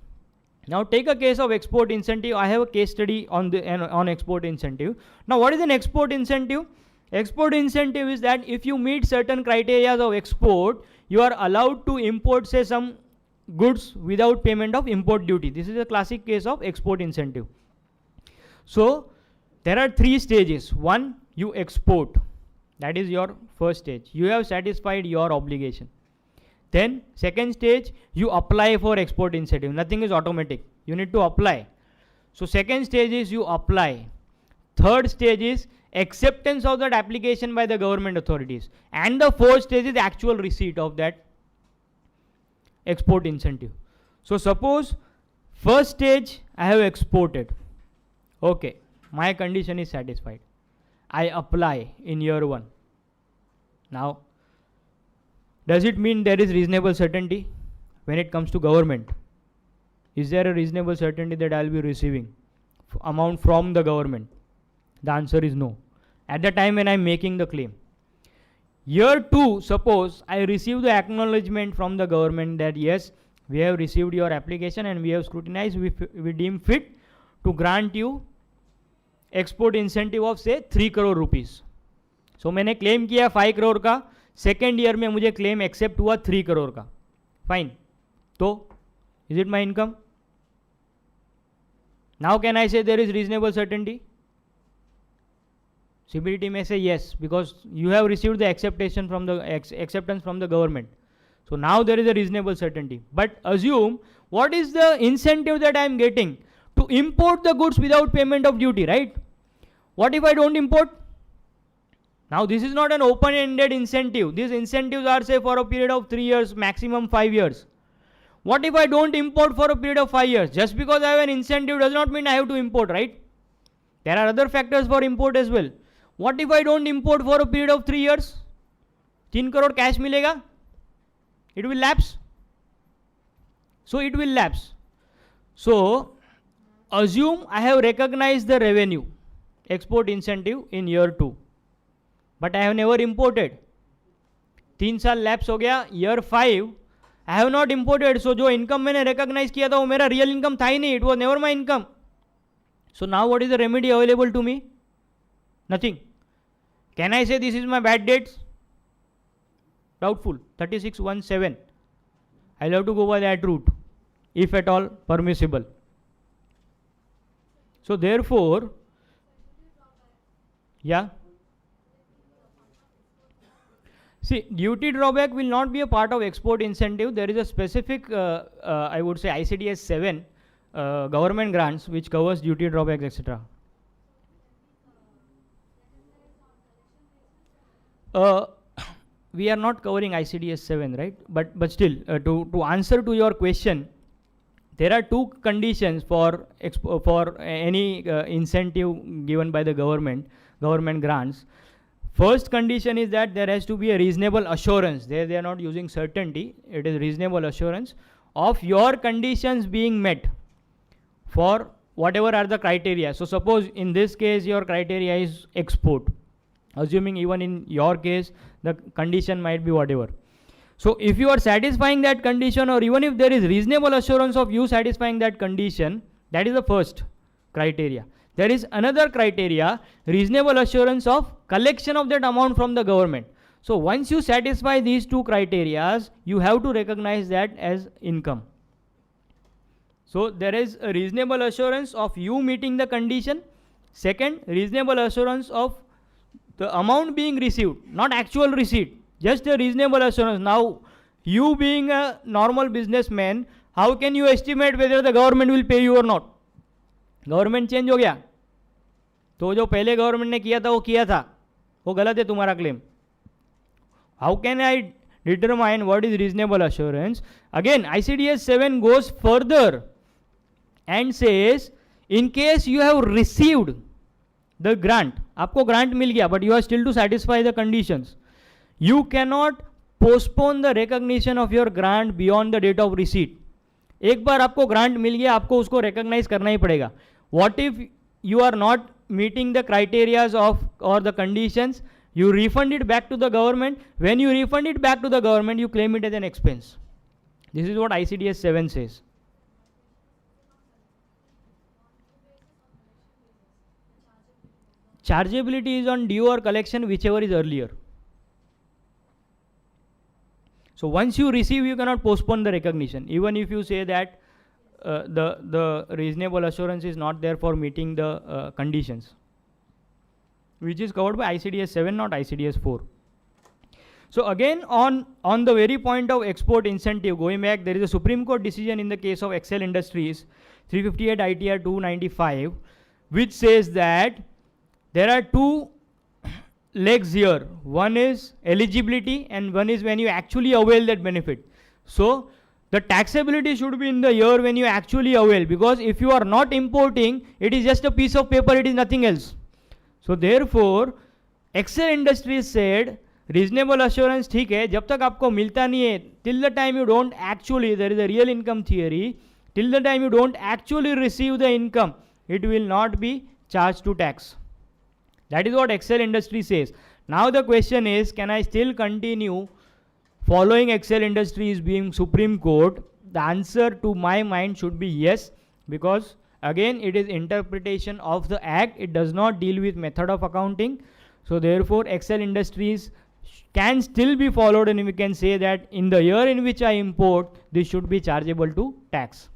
Now take a case of export incentive. I have a case study on export incentive. Now what is an export incentive? Export incentive is that if you meet certain criteria of export, you are allowed to import say some goods without payment of import duty. This is a classic case of export incentive. So there are 3 stages. 1, you export. That is your first stage. You have satisfied your obligation. Then second stage, you apply for export incentive. Nothing is automatic. You need to apply. So second stage is you apply. Third stage is acceptance of that application by the government authorities. And the fourth stage is the actual receipt of that export incentive. So suppose first stage I have exported. Okay, my condition is satisfied. I apply in year 1. Now, does it mean there is reasonable certainty when it comes to government? Is there a reasonable certainty that I will be receiving amount from the government? The answer is no. At the time when I am making the claim. Year 2, suppose I receive the acknowledgement from the government that yes, we have received your application and we have scrutinized, we deem fit to grant you export incentive of say 3 crore rupees. So मैंने claim किया 5 crore का, second year में मुझे claim accept हुआ 3 crore का. Fine. तो is it my income? Now can I say there is reasonable certainty? CBDT may say yes, because you have received the acceptance from the government. So now there is a reasonable certainty. But assume, what is the incentive that I am getting? To import the goods without payment of duty, right? What if I don't import? Now this is not an open-ended incentive. These incentives are say for a period of 3 years, maximum 5 years. What if I don't import for a period of 5 years? Just because I have an incentive does not mean I have to import, right? There are other factors for import as well. What if I don't import for a period of 3 years? 3 crore cash milega? It will lapse. So it will lapse. So assume I have recognized the revenue, export incentive in year 2. But I have never imported. 3 साल lapse हो गया, year 5 I have not imported. So जो income मैंने recognize किया था वो मेरा real income था ही नहीं. It was never my income. So now what is the remedy available to me? Nothing. Can I say this is my bad dates? Doubtful. 3617. I'll have to go by that route, if at all permissible. So therefore, yeah. See, duty drawback will not be a part of export incentive. There is a specific, I would say ICDS 7 government grants which covers duty drawbacks, etc. We are not covering ICDS 7, right? But still, to answer to your question, there are 2 conditions for any incentive given by the government grants. First condition is that there has to be a reasonable assurance. There they are not using certainty. It is reasonable assurance of your conditions being met for whatever are the criteria. So suppose in this case your criteria is export. Assuming even in your case the condition might be whatever. So if you are satisfying that condition, or even if there is reasonable assurance of you satisfying that condition, that is the first criteria. There is another criteria, reasonable assurance of collection of that amount from the government. So once you satisfy these two criteria, you have to recognize that as income. So there is a reasonable assurance of you meeting the condition. Second, reasonable assurance of the amount being received, not actual receipt, just a reasonable assurance. Now, you being a normal businessman, how can you estimate whether the government will pay you or not? Government change हो गया तो जो पहले government ने किया था वो किया था, वो गलत है तुम्हारा claim. How can I determine what is reasonable assurance? Again ICDS 7 goes further and says in case you have received the grant, आपको grant मिल गया but you are still to satisfy the conditions, you cannot postpone the recognition of your grant beyond the date of receipt. एक बार आपको grant मिल गया, आपको उसको recognise करना ही पड़ेगा. What if you are not meeting the criterias of और the conditions, you refund it back to the government. When you refund it back to the government, you claim it as an expense. This is what ICDS 7 says. Chargeability is on due or collection, whichever is earlier. So once you receive, you cannot postpone the recognition, even if you say that the reasonable assurance is not there for meeting the conditions, which is covered by ICDS 7, not ICDS 4. So again, on the very point of export incentive, going back, there is a Supreme Court decision in the case of Excel Industries, 358 ITR 295, which says that there are two legs here. One is eligibility and one is when you actually avail that benefit. So the taxability should be in the year when you actually avail, because if you are not importing, it is just a piece of paper, it is nothing else. So therefore Excel Industries said reasonable assurance ठीक है, जब तक आपको मिलता नहीं है, till the time you don't actually, there is a real income theory, till the time you don't actually receive the income, it will not be charged to tax. That is what Excel Industries says. Now the question is, can I still continue following Excel Industries being Supreme Court? The answer to my mind should be yes, because again it is interpretation of the act, it does not deal with method of accounting. So therefore Excel Industries can still be followed, and we can say that in the year in which I import, this should be chargeable to tax.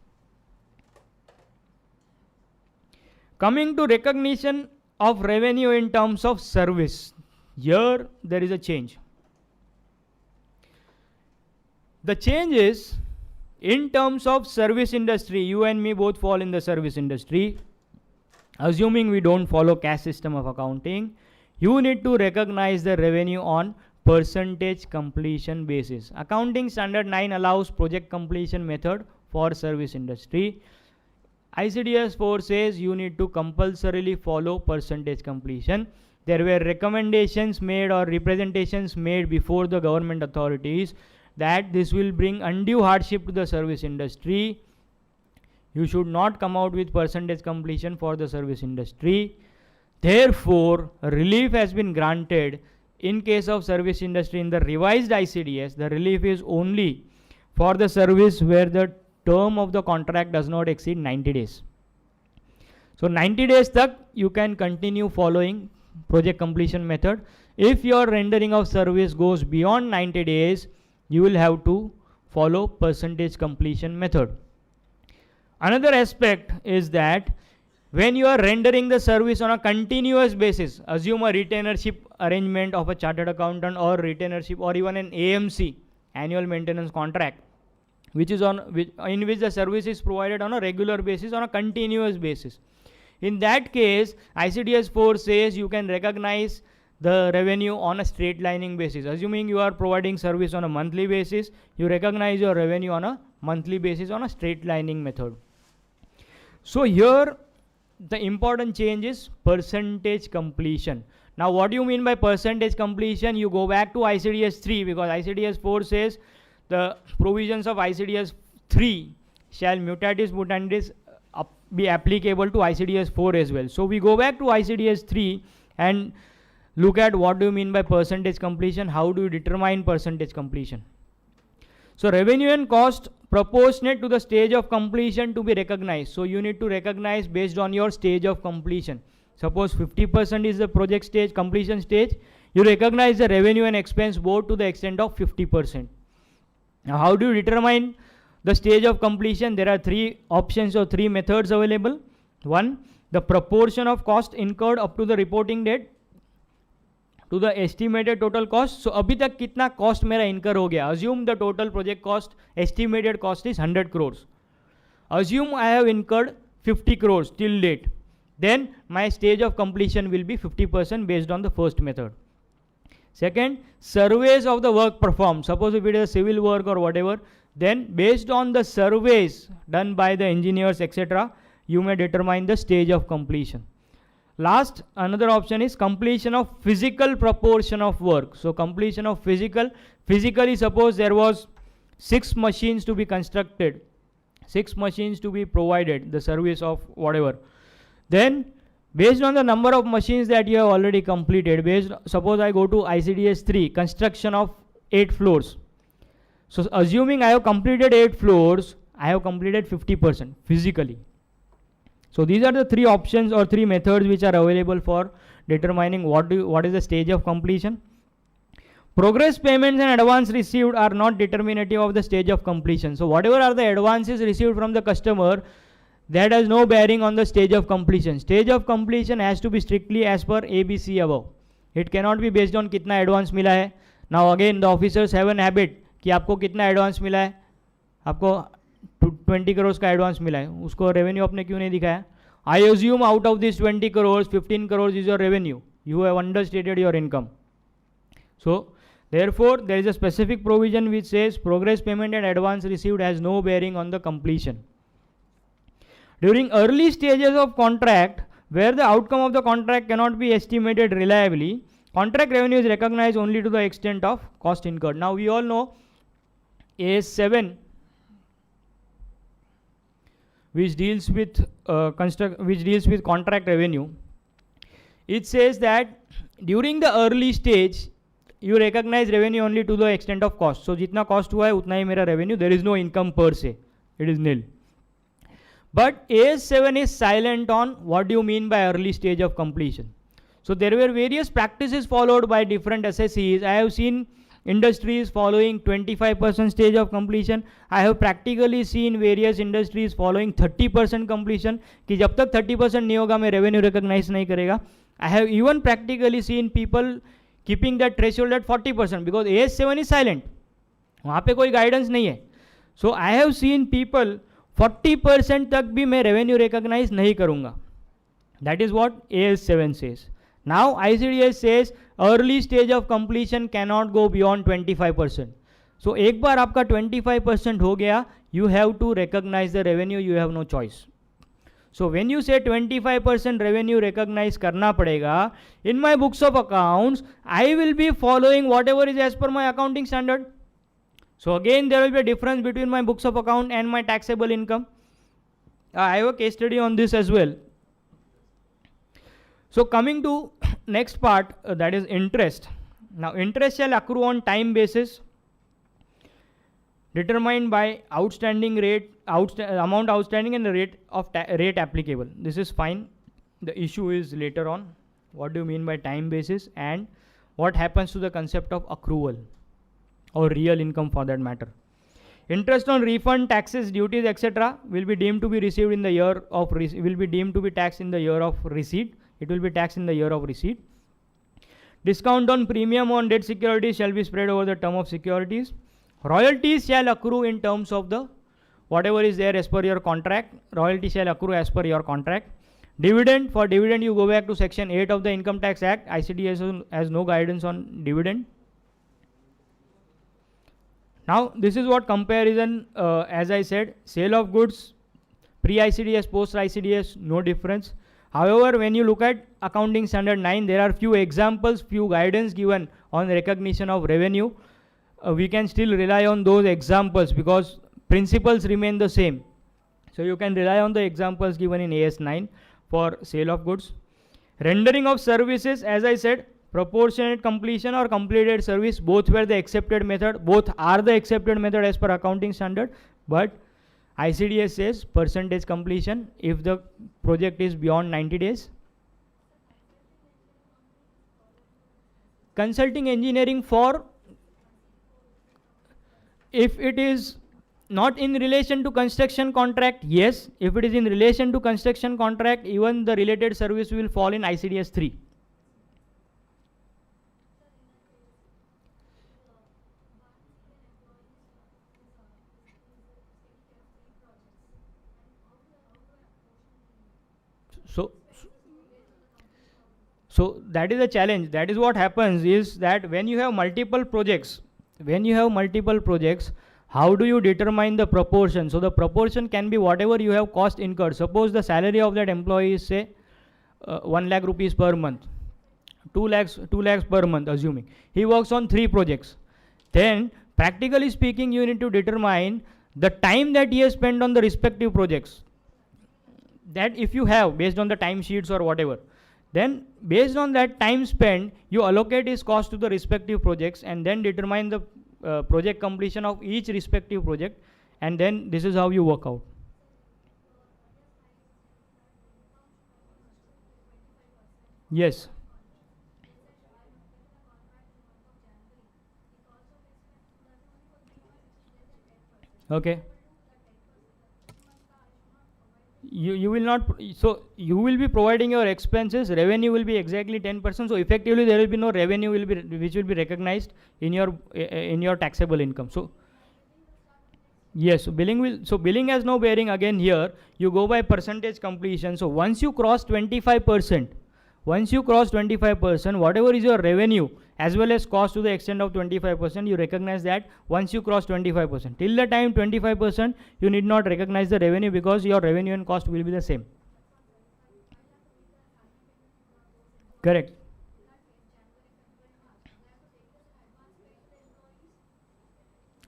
Coming to recognition of revenue in terms of service, here there is a change. The change is, in terms of service industry, you and me both fall in the service industry. Assuming we don't follow cash system of accounting, you need to recognize the revenue on percentage completion basis. Accounting Standard 9 allows project completion method for service industry. ICDS 4 says you need to compulsorily follow percentage completion. There were recommendations made or representations made before the government authorities that this will bring undue hardship to the service industry. You should not come out with percentage completion for the service industry. Therefore, relief has been granted in case of service industry in the revised ICDS. The relief is only for the service where the term of the contract does not exceed 90 days. So 90 days tak you can continue following project completion method. If your rendering of service goes beyond 90 days, you will have to follow percentage completion method. Another aspect is that when you are rendering the service on a continuous basis, assume a retainership arrangement of a chartered accountant or retainership or even an AMC, annual maintenance contract, which is in which the service is provided on a regular basis, on a continuous basis. In that case, ICDS 4 says you can recognize the revenue on a straight lining basis. Assuming you are providing service on a monthly basis, you recognize your revenue on a monthly basis on a straight lining method. So here the important change is percentage completion. Now what do you mean by percentage completion? You go back to ICDS 3 because ICDS 4 says the provisions of ICDS 3 shall mutatis mutandis be applicable to ICDS 4 as well. So we go back to ICDS 3 and look at what do you mean by percentage completion, how do you determine percentage completion. So revenue and cost proportionate to the stage of completion to be recognized. So you need to recognize based on your stage of completion. Suppose 50% is the project stage, completion stage, you recognize the revenue and expense both to the extent of 50%. Now how do you determine the stage of completion? There are three options or three methods available. One, the proportion of cost incurred up to the reporting date to the estimated total cost. So अभी तक कितना cost मेरा incur हो गया? Assume the total project cost, estimated cost is 100 crores. Assume I have incurred 50 crores till date. Then my stage of completion will be 50% based on the first method. Second, surveys of the work performed. Suppose if it is a civil work or whatever, then based on the surveys done by the engineers, etc., you may determine the stage of completion. Last, another option is completion of physical proportion of work. So completion of physically suppose there was 6 machines to be constructed, 6 machines to be provided, the service of whatever. Then based on the number of machines that you have already completed, suppose I go to ICDS 3, construction of 8 floors. So assuming I have completed 8 floors, I have completed 50% physically. So these are the three options or three methods which are available for determining what is the stage of completion. Progress payments and advance received are not determinative of the stage of completion. So whatever are the advances received from the customer, that has no bearing on the stage of completion. Stage of completion has to be strictly as per ABC above. It cannot be based on कितना advance मिला है. Now again the officers have an habit कि आपको कितना advance मिला है, आपको 20 crores का advance मिला है, उसको revenue आपने क्यों नहीं दिखाया? I assume out of this 20 crores, 15 crores is your revenue. You have understated your income. So therefore there is a specific provision which says progress payment and advance received has no bearing on the completion. During early stages of contract, where the outcome of the contract cannot be estimated reliably, contract revenue is recognized only to the extent of cost incurred. Now we all know AS7, which deals with contract revenue. It says that during the early stage, you recognize revenue only to the extent of cost. So जितना cost हुआ है उतना ही मेरा revenue. There is no income per se. It is nil. But AS7 is silent on what do you mean by early stage of completion. So there were various practices followed by different SSEs. I have seen industries following 25% stage of completion. I have practically seen various industries following 30% completion. कि जब तक 30% नहीं होगा मैं revenue recognize नहीं करेगा. I have even practically seen people keeping that threshold at 40% because AS7 is silent. वहाँ पे कोई guidance नहीं है. So I have seen people 40% तक भी मैं revenue recognize नहीं करूँगा. That is what AS7 says. Now ICDS says early stage of completion cannot go beyond 25%. So एक बार आपका 25% हो गया, you have to recognize the revenue, you have no choice. So when you say 25% revenue recognize करना पड़ेगा, in my books of accounts, I will be following whatever is as per my accounting standard. So again there will be a difference between my books of account and my taxable income. I have a case study on this as well. So coming to next part, that is interest. Now interest shall accrue on time basis determined by outstanding rate, amount outstanding and the rate of rate applicable. This is fine. The issue is later on. What do you mean by time basis and what happens to the concept of accrual or real income for that matter. Interest on refund, taxes, duties, etc. will be deemed to be received in the year of will be deemed to be taxed in the year of receipt. It will be taxed in the year of receipt. Discount on premium on debt securities shall be spread over the term of securities. Royalties shall accrue in terms of the whatever is there as per your contract. Royalty shall accrue as per your contract. Dividend, for dividend you go back to section 8 of the Income Tax Act. ICDS has no guidance on dividend. Now this is what comparison, as I said, sale of goods, pre-ICDS, post-ICDS, no difference. However, when you look at accounting standard 9, there are few examples, few guidance given on recognition of revenue. We can still rely on those examples because principles remain the same. So you can rely on the examples given in AS 9 for sale of goods. Rendering of services, as I said, proportionate completion or completed service, both were the accepted method, both are the accepted method as per accounting standard, but ICDS says percentage completion if the project is beyond 90 days. Consulting engineering for, if it is not in relation to construction contract, yes. If it is in relation to construction contract, even the related service will fall in ICDS 3. So that is a challenge. That is what happens is that when you have multiple projects, how do you determine the proportion? So the proportion can be whatever you have cost incurred. Suppose the salary of that employee is say 1 lakh rupees per month, 2 lakhs per month, assuming he works on 3 projects. Then practically speaking, you need to determine the time that he has spent on the respective projects. That if you have based on the time sheets or whatever, then based on that time spent, you allocate his cost to the respective projects and then determine the project completion of each respective project, and then this is how you work out. Yes. Okay. You will not, so you will be providing your expenses, revenue will be exactly 10%, so effectively there will be no revenue which will be recognized in your taxable income. So yes, so billing has no bearing again here. You go by percentage completion. So once you cross 25%, whatever is your revenue as well as cost to the extent of 25%, you recognize that once you cross 25%. Till the time 25%, you need not recognize the revenue because your revenue and cost will be the same. Correct.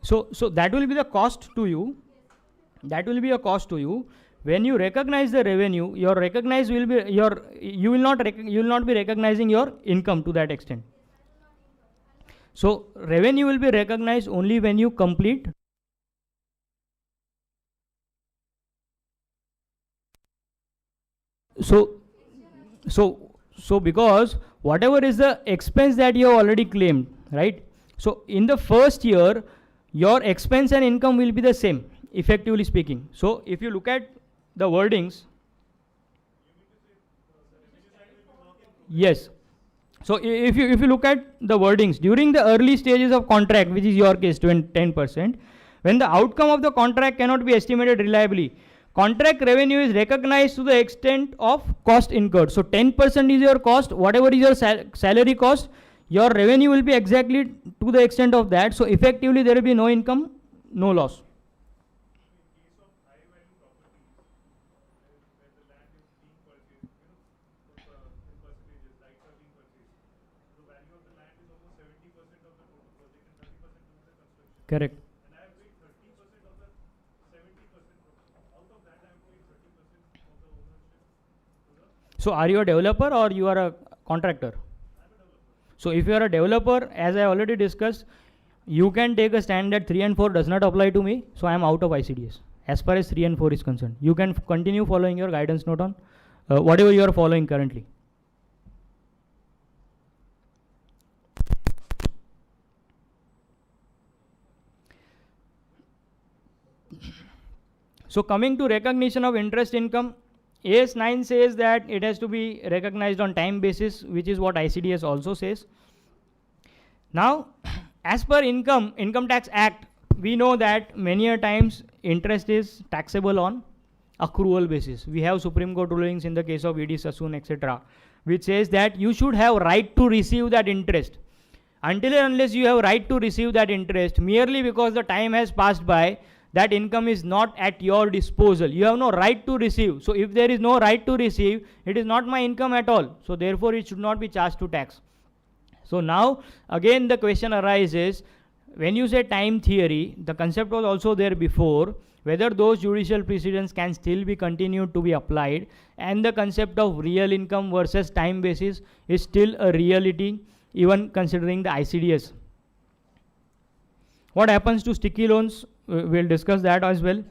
So that will be the cost to you. That will be a cost to you. When you recognize the revenue, you will not be recognizing your income to that extent. So revenue will be recognized only when you complete. So because whatever is the expense that you have already claimed, right? So in the first year, your expense and income will be the same, effectively speaking. So if you look at the wordings, yes. So if you look at the wordings during the early stages of contract, which is your case 10%, when the outcome of the contract cannot be estimated reliably, contract revenue is recognized to the extent of cost incurred. So 10% is your cost, whatever is your salary cost, your revenue will be exactly to the extent of that. So effectively there will be no income, no loss. Correct. So are you a developer or you are a contractor? So if you are a developer, as I already discussed, you can take a stand that 3 and 4 does not apply to me, so I am out of ICDS as far as 3 and 4 is concerned. You can continue following your guidance note on whatever you are following currently. So coming to recognition of interest income, AS 9 says that it has to be recognized on time basis, which is what ICDS also says. Now, as per Income Tax Act, we know that many a times interest is taxable on accrual basis. We have Supreme Court rulings in the case of ED Sassoon, etc., which says that you should have right to receive that interest. Until and unless you have right to receive that interest, merely because the time has passed by, that income is not at your disposal. You have no right to receive. So if there is no right to receive, it is not my income at all. So therefore it should not be charged to tax. So now again the question arises, when you say time theory, the concept was also there before, whether those judicial precedents can still be continued to be applied, and the concept of real income versus time basis is still a reality even considering the ICDS. What happens to sticky loans? We'll discuss that as well.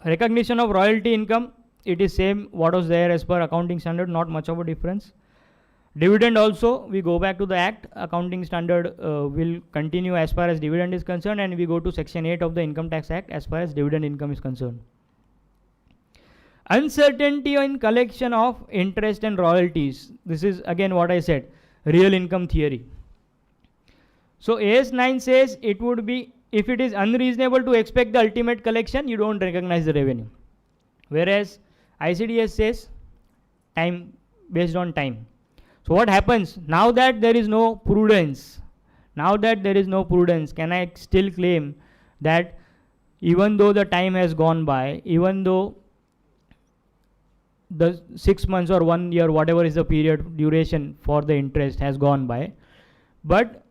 Recognition of royalty income, it is same what was there as per accounting standard, not much of a difference. Dividend also, we go back to the act, accounting standard will continue as far as dividend is concerned, and we go to section 8 of the income tax act as far as dividend income is concerned. Uncertainty in collection of interest and royalties, this is again what I said, real income theory. So AS9 says it would be, if it is unreasonable to expect the ultimate collection, you don't recognize the revenue. Whereas ICDS says time, based on time. So what happens? Now that there is no prudence, can I still claim that even though the time has gone by, even though the 6 months or 1 year, whatever is the period duration for the interest has gone by, but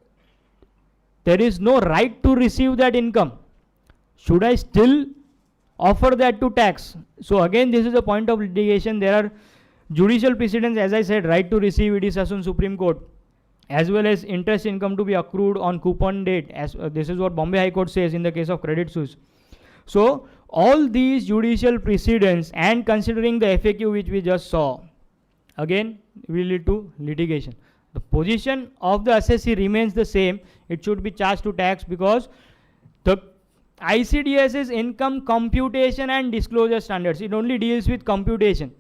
there is no right to receive that income, should I still offer that to tax? So again, this is a point of litigation. There are judicial precedents, as I said, right to receive, it is on Supreme Court, as well as interest income to be accrued on coupon date, as this is what Bombay High Court says in the case of Credit Suisse. So all these judicial precedents and considering the FAQ which we just saw, again will lead to litigation. The position of the assessee remains the same. It should be charged to tax because the ICDS's income computation and disclosure standards, it only deals with computation.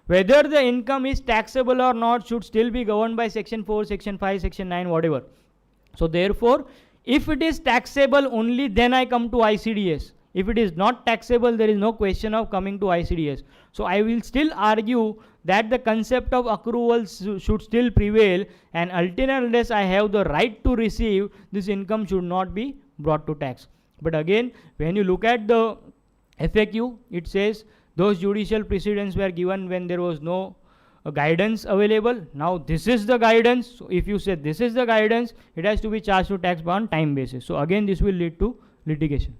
Whether the income is taxable or not should still be governed by section 4, section 5, section 9, whatever. So therefore, if it is taxable, only then I come to ICDS. If it is not taxable, there is no question of coming to ICDS. So I will still argue that the concept of accruals should still prevail, and until and unless I have the right to receive, this income should not be brought to tax. But again, when you look at the FAQ, it says those judicial precedents were given when there was no guidance available. Now this is the guidance. So if you say this is the guidance, it has to be charged to tax on time basis. So again, this will lead to litigation.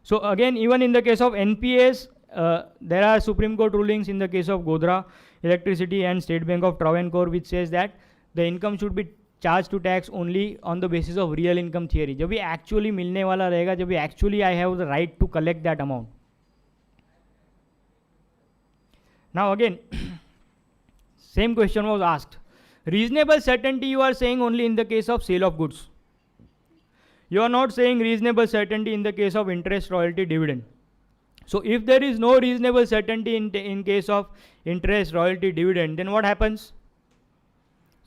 So again, even in the case of NPS, there are Supreme Court rulings in the case of Godhra Electricity and State Bank of Travancore, which says that the income should be charged to tax only on the basis of real income theory. जब भी actually मिलने वाला रहेगा, जब भी actually I have the right to collect that amount. Now again, same question was asked. Reasonable certainty you are saying only in the case of sale of goods. You are not saying reasonable certainty in the case of interest, royalty, dividend. So if there is no reasonable certainty in case of interest, royalty, dividend, then what happens?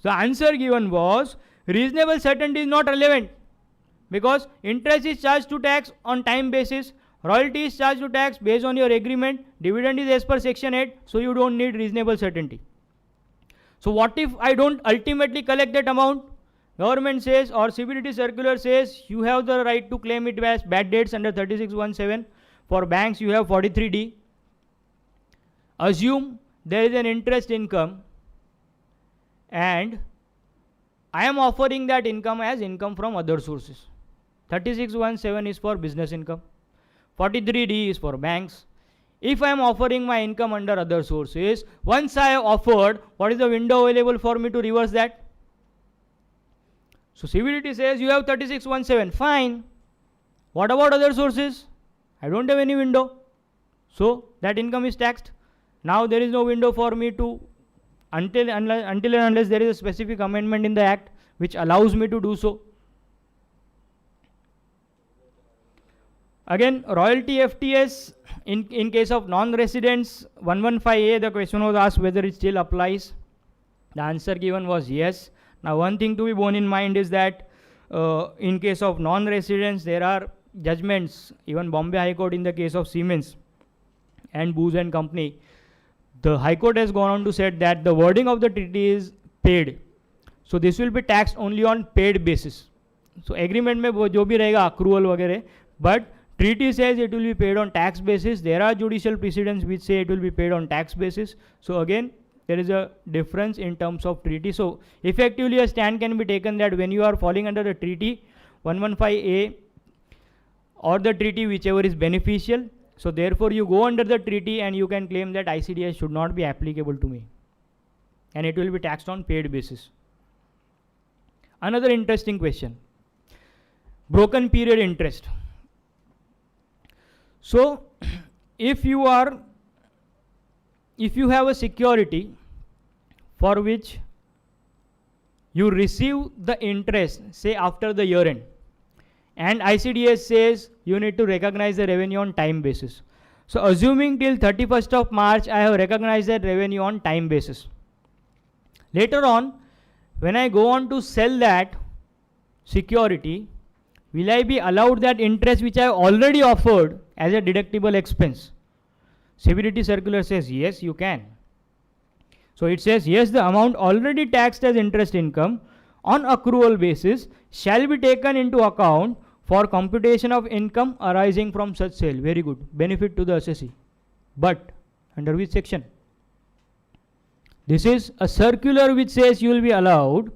The answer given was reasonable certainty is not relevant because interest is charged to tax on time basis, royalty is charged to tax based on your agreement, dividend is as per section 8, so you don't need reasonable certainty. So what if I don't ultimately collect that amount? Government says, or CBDT circular says, you have the right to claim it as bad debts under 3617. For banks, you have 43D. Assume there is an interest income and I am offering that income as income from other sources. 3617 is for business income. 43D is for banks. If I am offering my income under other sources, once I have offered, what is the window available for me to reverse that? So CBDT says you have 3617, fine. What about other sources? I don't have any window. So that income is taxed. Now there is no window for me to, until and unless there is a specific amendment in the act which allows me to do so. Again, royalty FTS in case of non-residents, 115A, the question was asked whether it still applies. The answer given was yes. Now one thing to be borne in mind is that in case of non-residents, there are judgments, even Bombay High Court in the case of Siemens and Booz and Company. The High Court has gone on to say that the wording of the treaty is paid. So this will be taxed only on paid basis. So agreement में वो जो भी रहेगा accrual वगैरह, but treaty says it will be paid on tax basis. There are judicial precedents which say it will be paid on tax basis. So again, there is a difference in terms of treaty. So effectively a stand can be taken that when you are falling under the treaty 115A or the treaty whichever is beneficial, so therefore you go under the treaty and you can claim that ICDS should not be applicable to me and it will be taxed on paid basis. Another interesting question, broken period interest. So if you have a security for which you receive the interest say after the year end, and ICDS says you need to recognize the revenue on time basis. So assuming till 31st of March I have recognized that revenue on time basis. Later on, when I go on to sell that security, will I be allowed that interest which I have already offered as a deductible expense? CBDT circular says yes, you can. So it says yes, the amount already taxed as interest income on accrual basis shall be taken into account for computation of income arising from such sale. Very good. Benefit to the assessee. But under which section? This is a circular which says you will be allowed.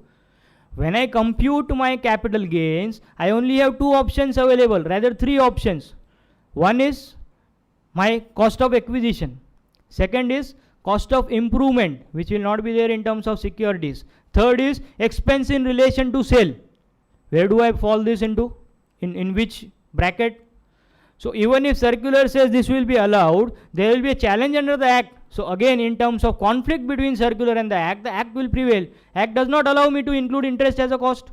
When I compute my capital gains, I only have two options available, rather three options. One is my cost of acquisition. Second is cost of improvement, which will not be there in terms of securities. Third is expense in relation to sale. Where do I fall this into? In which bracket? So even if circular says this will be allowed, there will be a challenge under the act. So again, in terms of conflict between circular and the act will prevail. Act does not allow me to include interest as a cost.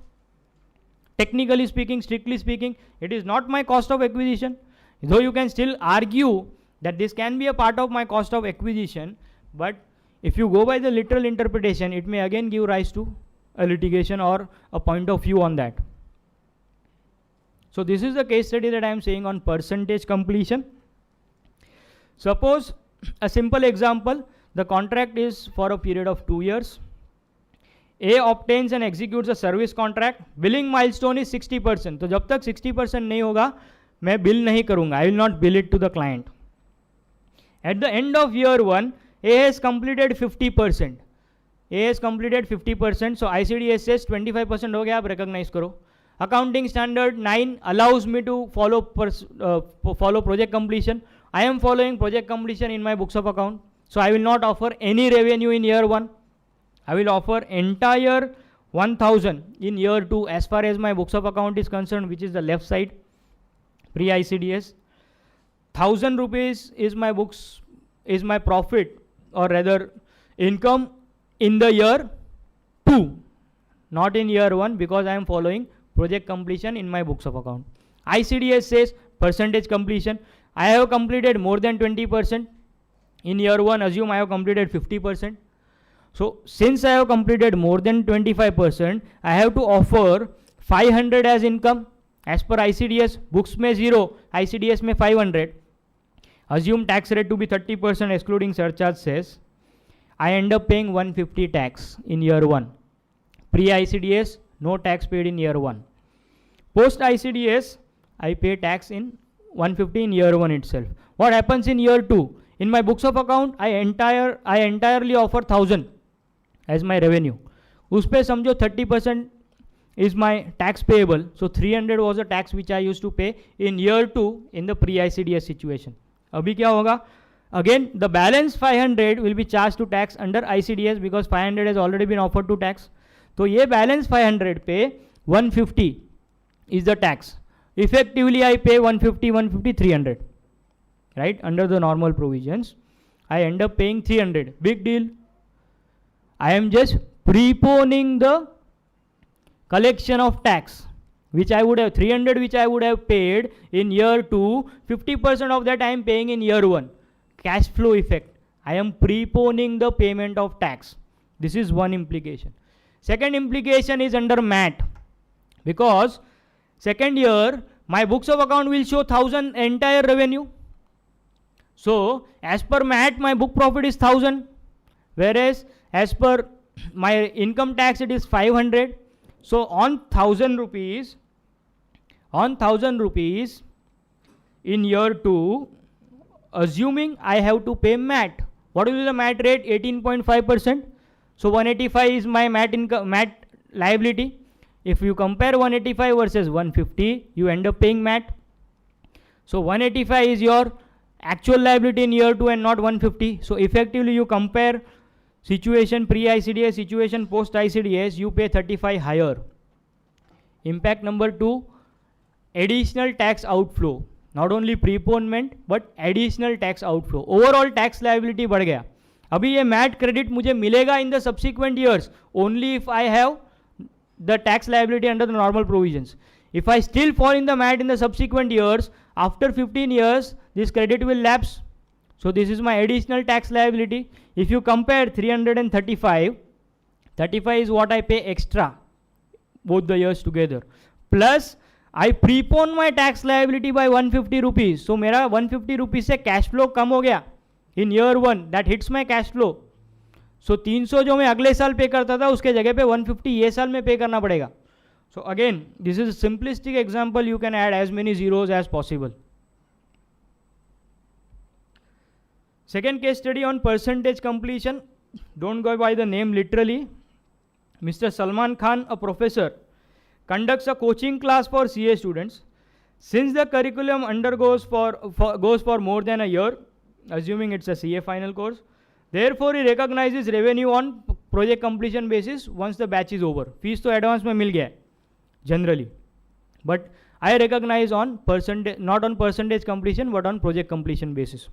Technically speaking, strictly speaking, it is not my cost of acquisition. Though you can still argue that this can be a part of my cost of acquisition, but if you go by the literal interpretation, it may again give rise to a litigation or a point of view on that. So this is the case study that I am saying on percentage completion. Suppose a simple example, the contract is for a period of 2 years. A obtains and executes a service contract. Billing milestone is 60%. तो जब तक 60% नहीं होगा मैं bill नहीं करूँगा. I will not bill it to the client. At the end of year 1, A has completed 50%. A has completed 50%. So ICDS says 25% हो गया, आप recognize करो. Accounting standard 9 allows me to follow project completion. I am following project completion in my books of account. So I will not offer any revenue in year 1. I will offer entire 1000 in year 2 as far as my books of account is concerned, which is the left side, pre-ICDS. 1000 rupees is my books, is my profit, or rather income in the year 2, not in year 1, because I am following project completion in my books of account. ICDS says percentage completion. I have completed more than 20%. In year 1, assume I have completed 50%. So since I have completed more than 25%, I have to offer 500 as income. As per ICDS, books में 0, ICDS में 500. Assume tax rate to be 30% excluding surcharge says, I end up paying 150 tax in year 1. Pre-ICDS, no tax paid in year 1. Post-ICDS, I pay tax in 150 in year 1 itself. What happens in year 2? In my books of account, I entirely offer 1000 as my revenue. Uspe समझो 30% is my tax payable. So 300 was the tax which I used to pay in year 2 in the pre-ICDS situation. अभी क्या होगा? Again, the balance 500 will be charged to tax under ICDS because 500 has already been offered to tax. तो ये balance 500 पे 150 is the tax. Effectively, I pay 150, 300. Right? Under the normal provisions, I end up paying 300. Big deal. I am just preponing the collection of tax, which I would have 300, which I would have paid in year 2. 50% of that I am paying in year 1. Cash flow effect. I am preponing the payment of tax. This is one implication. Second implication is under MAT, because second year my books of account will show 1000 entire revenue. So as per MAT, my book profit is 1000, whereas as per my income tax it is 500. So on 1000 rupees, On 1000 rupees in year 2, assuming I have to pay MAT. What will be the MAT rate? 18.5%. So 185 is my MAT liability. If you compare 185 versus 150, you end up paying MAT. So 185 is your actual liability in year 2 and not 150. So effectively you compare situation pre-ICDS, situation post-ICDS, you pay 35 higher. Impact number 2, additional tax outflow. Not only preponement but additional tax outflow. Overall tax liability बढ़ गया. अभी ये MAT credit मुझे मिलेगा in the subsequent years only if I have the tax liability under the normal provisions. If I still fall in the MAT in the subsequent years, after 15 years, this credit will lapse. So this is my additional tax liability. If you compare 335, 35 is what I pay extra, both the years together. Plus, I prepone my tax liability by 150 rupees. So मेरा 150 rupees से cash flow कम हो गया. In year 1, that hits my cash flow. So 300 जो मैं अगले साल पे करता था उसके जगह पे 150 ये साल में पे करना पड़ेगा. So again, this is a simplistic example. You can add as many zeros as possible. Second case study on percentage completion. Don't go by the name literally. Mr. Salman Khan, a professor, conducts a coaching class for CA students. Since the curriculum goes for more than a year, assuming it's a CA final course, therefore he recognizes revenue on project completion basis once the batch is over. Fees to advance में मिल गया generally, but I recognize on percentage, not on percentage completion but on project completion basis.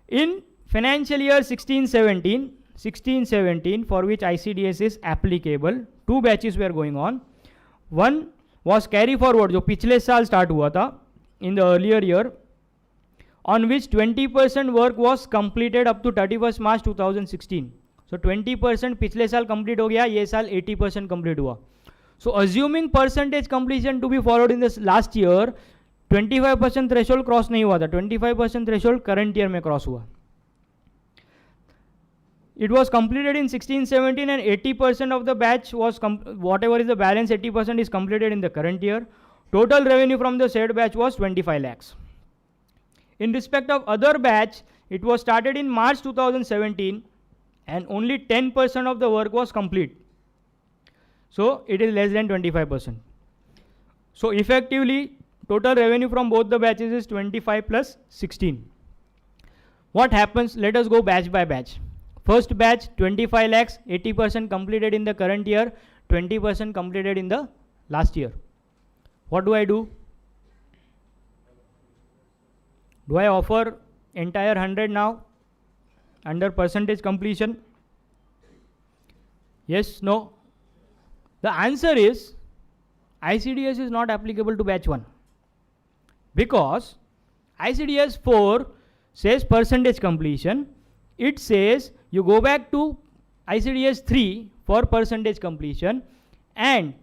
In financial year 16-17, for which ICDS is applicable, 2 batches were going on. One was carry forward, जो पिछले साल start हुआ था in the earlier year, on which 20% work was completed up to 31st March 2016. So 20% पिछले साल complete हो गया, ये साल 80% complete हुआ. So assuming percentage completion to be followed in this last year, 25% threshold cross नहीं हुआ था, 25% threshold current year में cross हुआ. It was completed in 16-17 and 80% of the batch was, whatever is the balance, 80% is completed in the current year. Total revenue from the said batch was 25 lakhs. In respect of other batch, it was started in March 2017 and only 10% of the work was complete. So it is less than 25%. So effectively, total revenue from both the batches is 25 plus 16. What happens? Let us go batch by batch. First batch 25 lakhs, 80% completed in the current year, 20% completed in the last year. What do I do? Do I offer entire 100 now under percentage completion? Yes, no? The answer is ICDS is not applicable to batch 1 because ICDS 4 says percentage completion. It says you go back to ICDS 3 for percentage completion and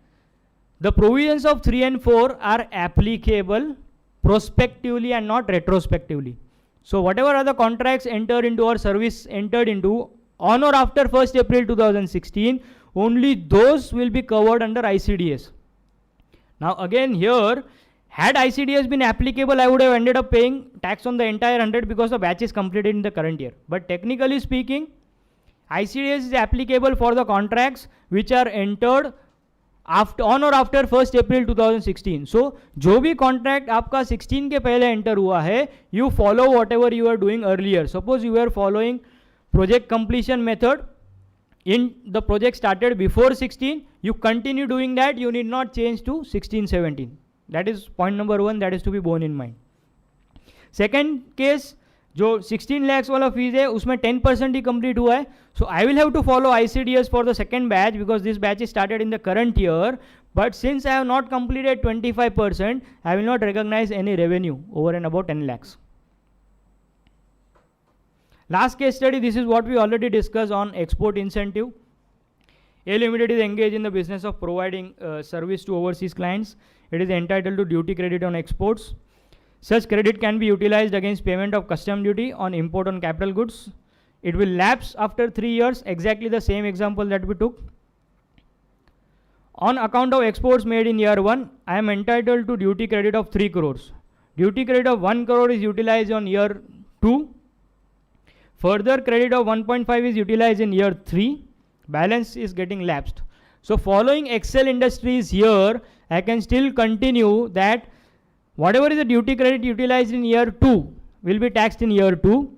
the provisions of 3 and 4 are applicable prospectively and not retrospectively. So whatever are the contracts entered into or service entered into on or after 1st April 2016, only those will be covered under ICDS. Now again here, had ICDS been applicable, I would have ended up paying tax on the entire 100 because the batch is completed in the current year. But technically speaking, ICDS is applicable for the contracts which are entered after, on or after 1st April 2016. So, जो भी contract आपका 16 के पहले enter हुआ है, you follow whatever you are doing earlier. Suppose you were following project completion method in the project started before 16, you continue doing that, you need not change to 16-17. That is point number 1, that is to be borne in mind. Second case, जो 16 lakhs वाला fees है उसमें 10% ही complete हुआ है, so I will have to follow ICDS for the second batch because this batch is started in the current year, but since I have not completed 25%, I will not recognize any revenue over and above 10 lakhs. Last case study, this is what we already discussed on export incentive. A Limited is engaged in the business of providing service to overseas clients. It is entitled to duty credit on exports. Such credit can be utilized against payment of custom duty on import on capital goods. It will lapse after 3 years, exactly the same example that we took. On account of exports made in year 1, I am entitled to duty credit of 3 crores. Duty credit of 1 crore is utilized on year 2. Further credit of 1.5 is utilized in year 3. Balance is getting lapsed. So following Excel Industries here, I can still continue that whatever is the duty credit utilized in year 2 will be taxed in year 2.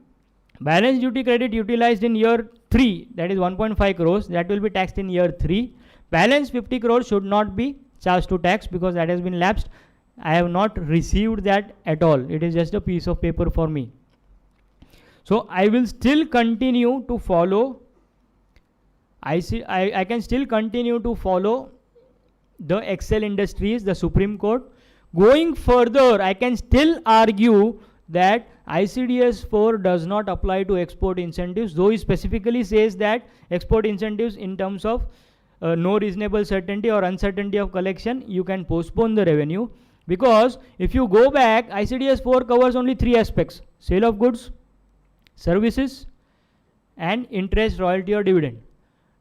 Balance duty credit utilized in year 3, that is 1.5 crores, that will be taxed in year 3. Balance 50 crores should not be charged to tax because that has been lapsed. I have not received that at all. It is just a piece of paper for me. So I will still continue to follow. I can still continue to follow the Excel Industries, the Supreme Court. Going further, I can still argue that ICDS 4 does not apply to export incentives, though it specifically says that export incentives in terms of no reasonable certainty or uncertainty of collection, you can postpone the revenue. Because if you go back, ICDS 4 covers only 3 aspects: sale of goods, services, and interest, royalty, or dividend.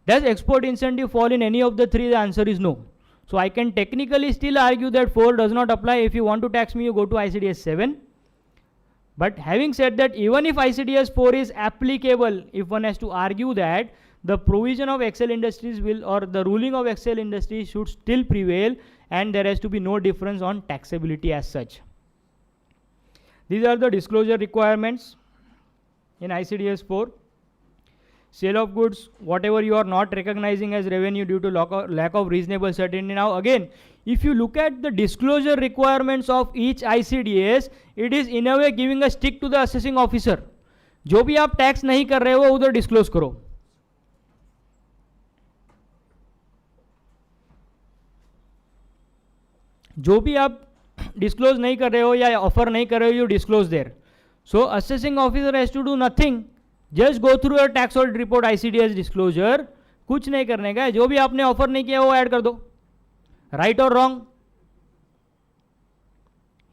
Does export incentive fall in any of the 3? The answer is no. So I can technically still argue that 4 does not apply. If you want to tax me, you go to ICDS 7. But having said that, even if ICDS 4 is applicable, if one has to argue that, the provision of Excel Industries will, or the ruling of Excel Industries should still prevail, and there has to be no difference on taxability as such. These are the disclosure requirements in ICDS 4. Sale of goods, whatever you are not recognizing as revenue due to lack of reasonable certainty. Now again, if you look at the disclosure requirements of each ICDS, it is in a way giving a stick to the assessing officer. जो भी आप tax नहीं कर रहे हो उधर disclose करो. जो भी आप डिस्क्लोज नहीं कर रहे हो या ऑफर नहीं कर रहे हो, you disclose there. So assessing officer has to do nothing, just go through your tax audit report, ICDS disclosure. कुछ नहीं करने का है, जो भी आपने ऑफर नहीं किया वो ऐड कर दो. राइट और wrong,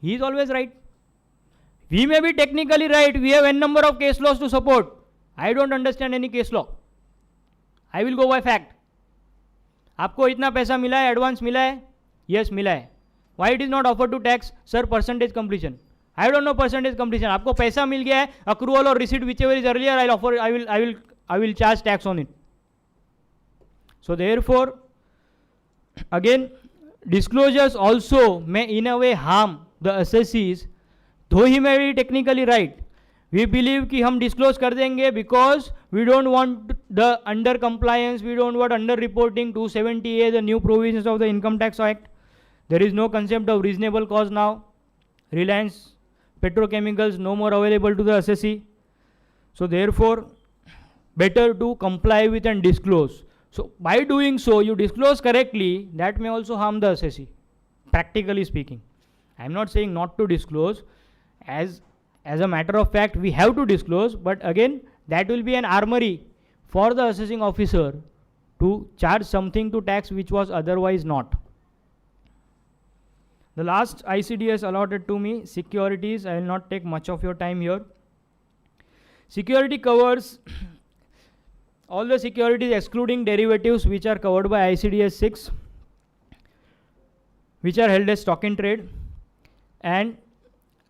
he is always right. We may be technically right, we have n number of case laws to support. I don't understand any case law. I will go by fact. आपको इतना पैसा मिला है, advance मिला है, yes मिला है. Why it is not offered to tax? Sir, percentage completion. I don't know percentage completion. आपको पैसा मिल गया है, accrual or receipt, whichever is earlier, I will charge tax on it. So therefore, again, disclosures also may in a way harm the assessees, though he may be technically right. We believe कि हम disclose कर देंगे because we don't want the under compliance, we don't want under reporting 270A, the new provisions of the Income Tax Act. There is no concept of reasonable cause now. Reliance petrochemicals no more available to the assessee. So therefore, better to comply with and disclose. So by doing so, you disclose correctly, that may also harm the assessee, practically speaking. I am not saying not to disclose. As a matter of fact, we have to disclose, but again, that will be an armory for the assessing officer to charge something to tax which was otherwise not. The last ICDS allotted to me, securities. I will not take much of your time here. Security covers all the securities excluding derivatives which are covered by ICDS 6, which are held as stock in trade. And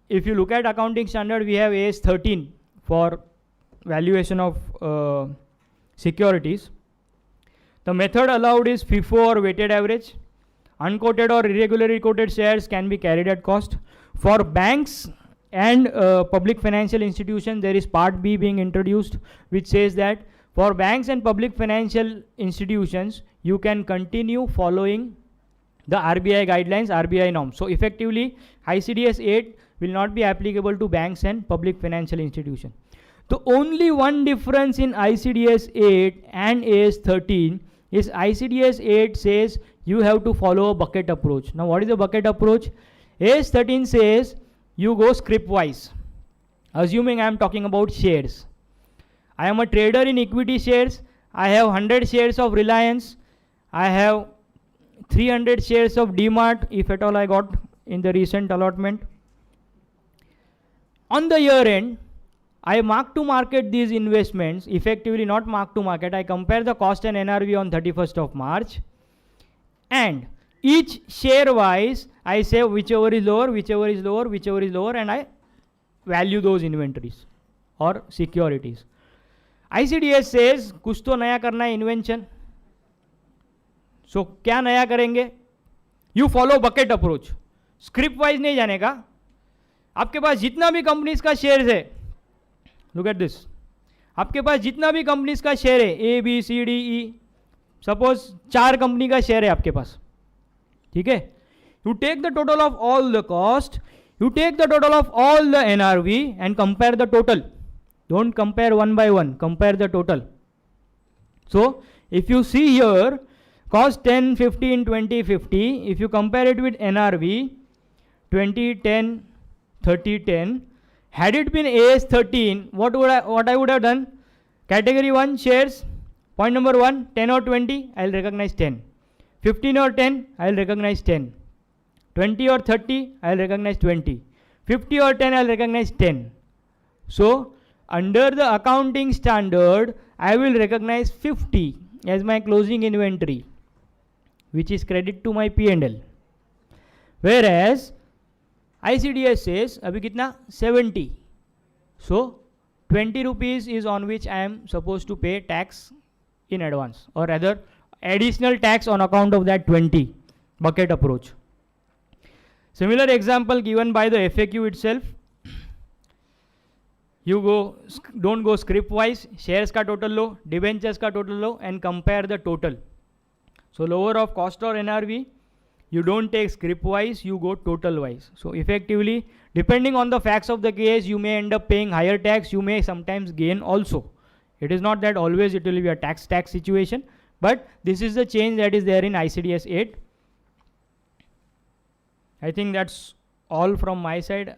if you look at accounting standard, we have AS 13 for valuation of securities. The method allowed is FIFO or weighted average. Unquoted or irregularly quoted shares can be carried at cost. For banks and public financial institutions, there is Part B being introduced, which says that for banks and public financial institutions, you can continue following the RBI guidelines, RBI norms. So effectively, ICDS 8 will not be applicable to banks and public financial institutions. The only one difference in ICDS 8 and AS 13 is ICDS 8 says you have to follow a bucket approach. Now what is the bucket approach? AS 13 says you go script wise. Assuming I am talking about shares. I am a trader in equity shares. I have 100 shares of Reliance. I have 300 shares of DMart, if at all I got in the recent allotment. On the year end, I mark to market these investments, effectively not mark to market. I compare the cost and NRV on 31st of March. and each share wise I say whichever is lower, whichever is lower, whichever is lower, and I value those inventories or securities. ICDS says कुछ तो नया करना है invention. सो क्या नया करेंगे? You follow bucket approach. Script wise नहीं जाने का. आपके पास जितना भी कंपनीज का शेयर है, लुक एट दिस, आपके पास जितना भी कंपनीज का शेयर है A B C D E, suppose 4 company का शेयर है आपके पास, ठीक है. You take the total of all the cost, you take the total of all the NRV and compare the total. Don't compare one by one, compare the total. So if you see here, cost 10, 15, 20, 50, if you compare it with NRV 20, 10, 30, 10, had it been AS 13, what I would have done? Category 1 shares, point number 1, 10 or 20, I'll recognize 10. 15 or 10, I'll recognize 10. 20 or 30, I'll recognize 20. 50 or 10, I'll recognize 10. So, under the accounting standard, I will recognize 50 as my closing inventory, which is credit to my P&L. Whereas, ICDS says, abhi kitna? 70. So, 20 rupees is on which I am supposed to pay tax in advance, or rather, additional tax on account of that 20, bucket approach. Similar example given by the FAQ itself. You don't go script wise, shares ka total low, debentures ka total low, and compare the total. So lower of cost or NRV, you don't take script wise, you go total wise. So effectively, depending on the facts of the case, you may end up paying higher tax, you may sometimes gain also. It is not that always it will be a tax situation, but this is the change that is there in ICDS 8. I think that's all from my side.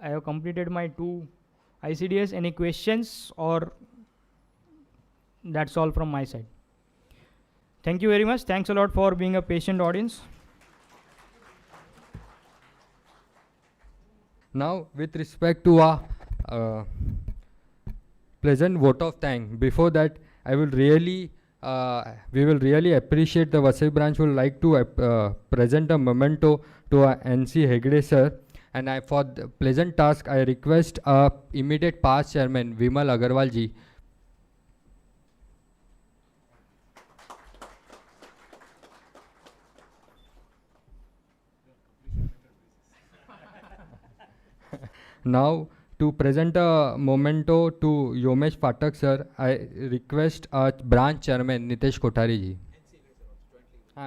I have completed my 2 ICDS. Any questions, or that's all from my side? Thank you very much. Thanks a lot for being a patient audience. Now, with respect to a pleasant vote of thanks, before that, I will really we will really appreciate the Vasai branch would like to present a memento to NC Hegde sir, and for the pleasant task I request immediate past chairman Vimal Agarwal ji. Now to present a memento to Yomesh Pathak sir, I request branch chairman Nitesh Kothari ji.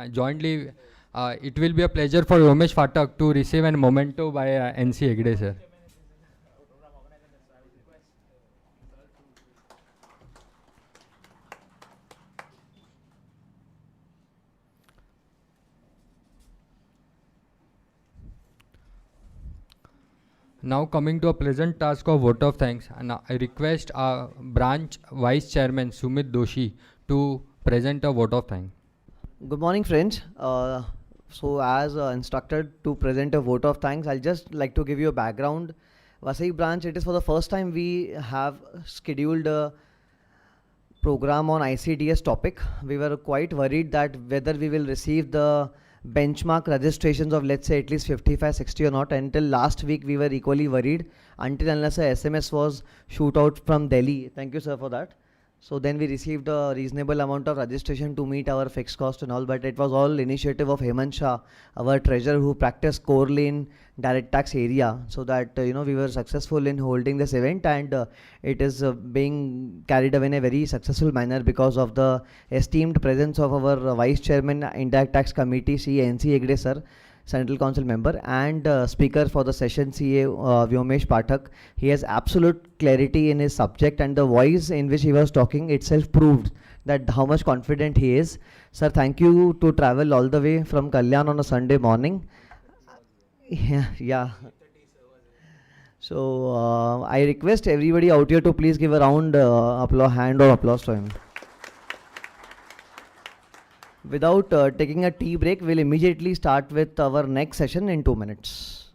Jointly, it will be a pleasure for Yomesh Pathak to receive a memento by NC Hegde sir. Now coming to a pleasant task of vote of thanks, and I request our branch vice chairman Sumit Doshi to present a vote of thanks. Good morning, friends. So as instructed to present a vote of thanks, I'll just like to give you a background. Vasai branch, it is for the first time we have scheduled a program on ICDS topic. We were quite worried that whether we will receive the benchmark registrations of, let's say, at least 55, 60 or not. Until last week, we were equally worried until unless a SMS was shoot out from Delhi. Thank you, sir, for that. So then we received a reasonable amount of registration to meet our fixed cost and all, but it was all initiative of Hemant Shah, our treasurer, who practiced corely in direct tax area, so that we were successful in holding this event, and it is being carried away in a very successful manner because of the esteemed presence of our vice chairman indirect tax committee, NC Hegde sir, Central Council member, and speaker for the session, CA Yomesh Pathak. He has absolute clarity in his subject, and the voice in which he was talking itself proved that how much confident he is. Sir, thank you to travel all the way from Kalyan on a Sunday morning. Yeah. So I request everybody out here to please give a round hand or applause to him. Without taking a tea break, we'll immediately start with our next session in 2 minutes.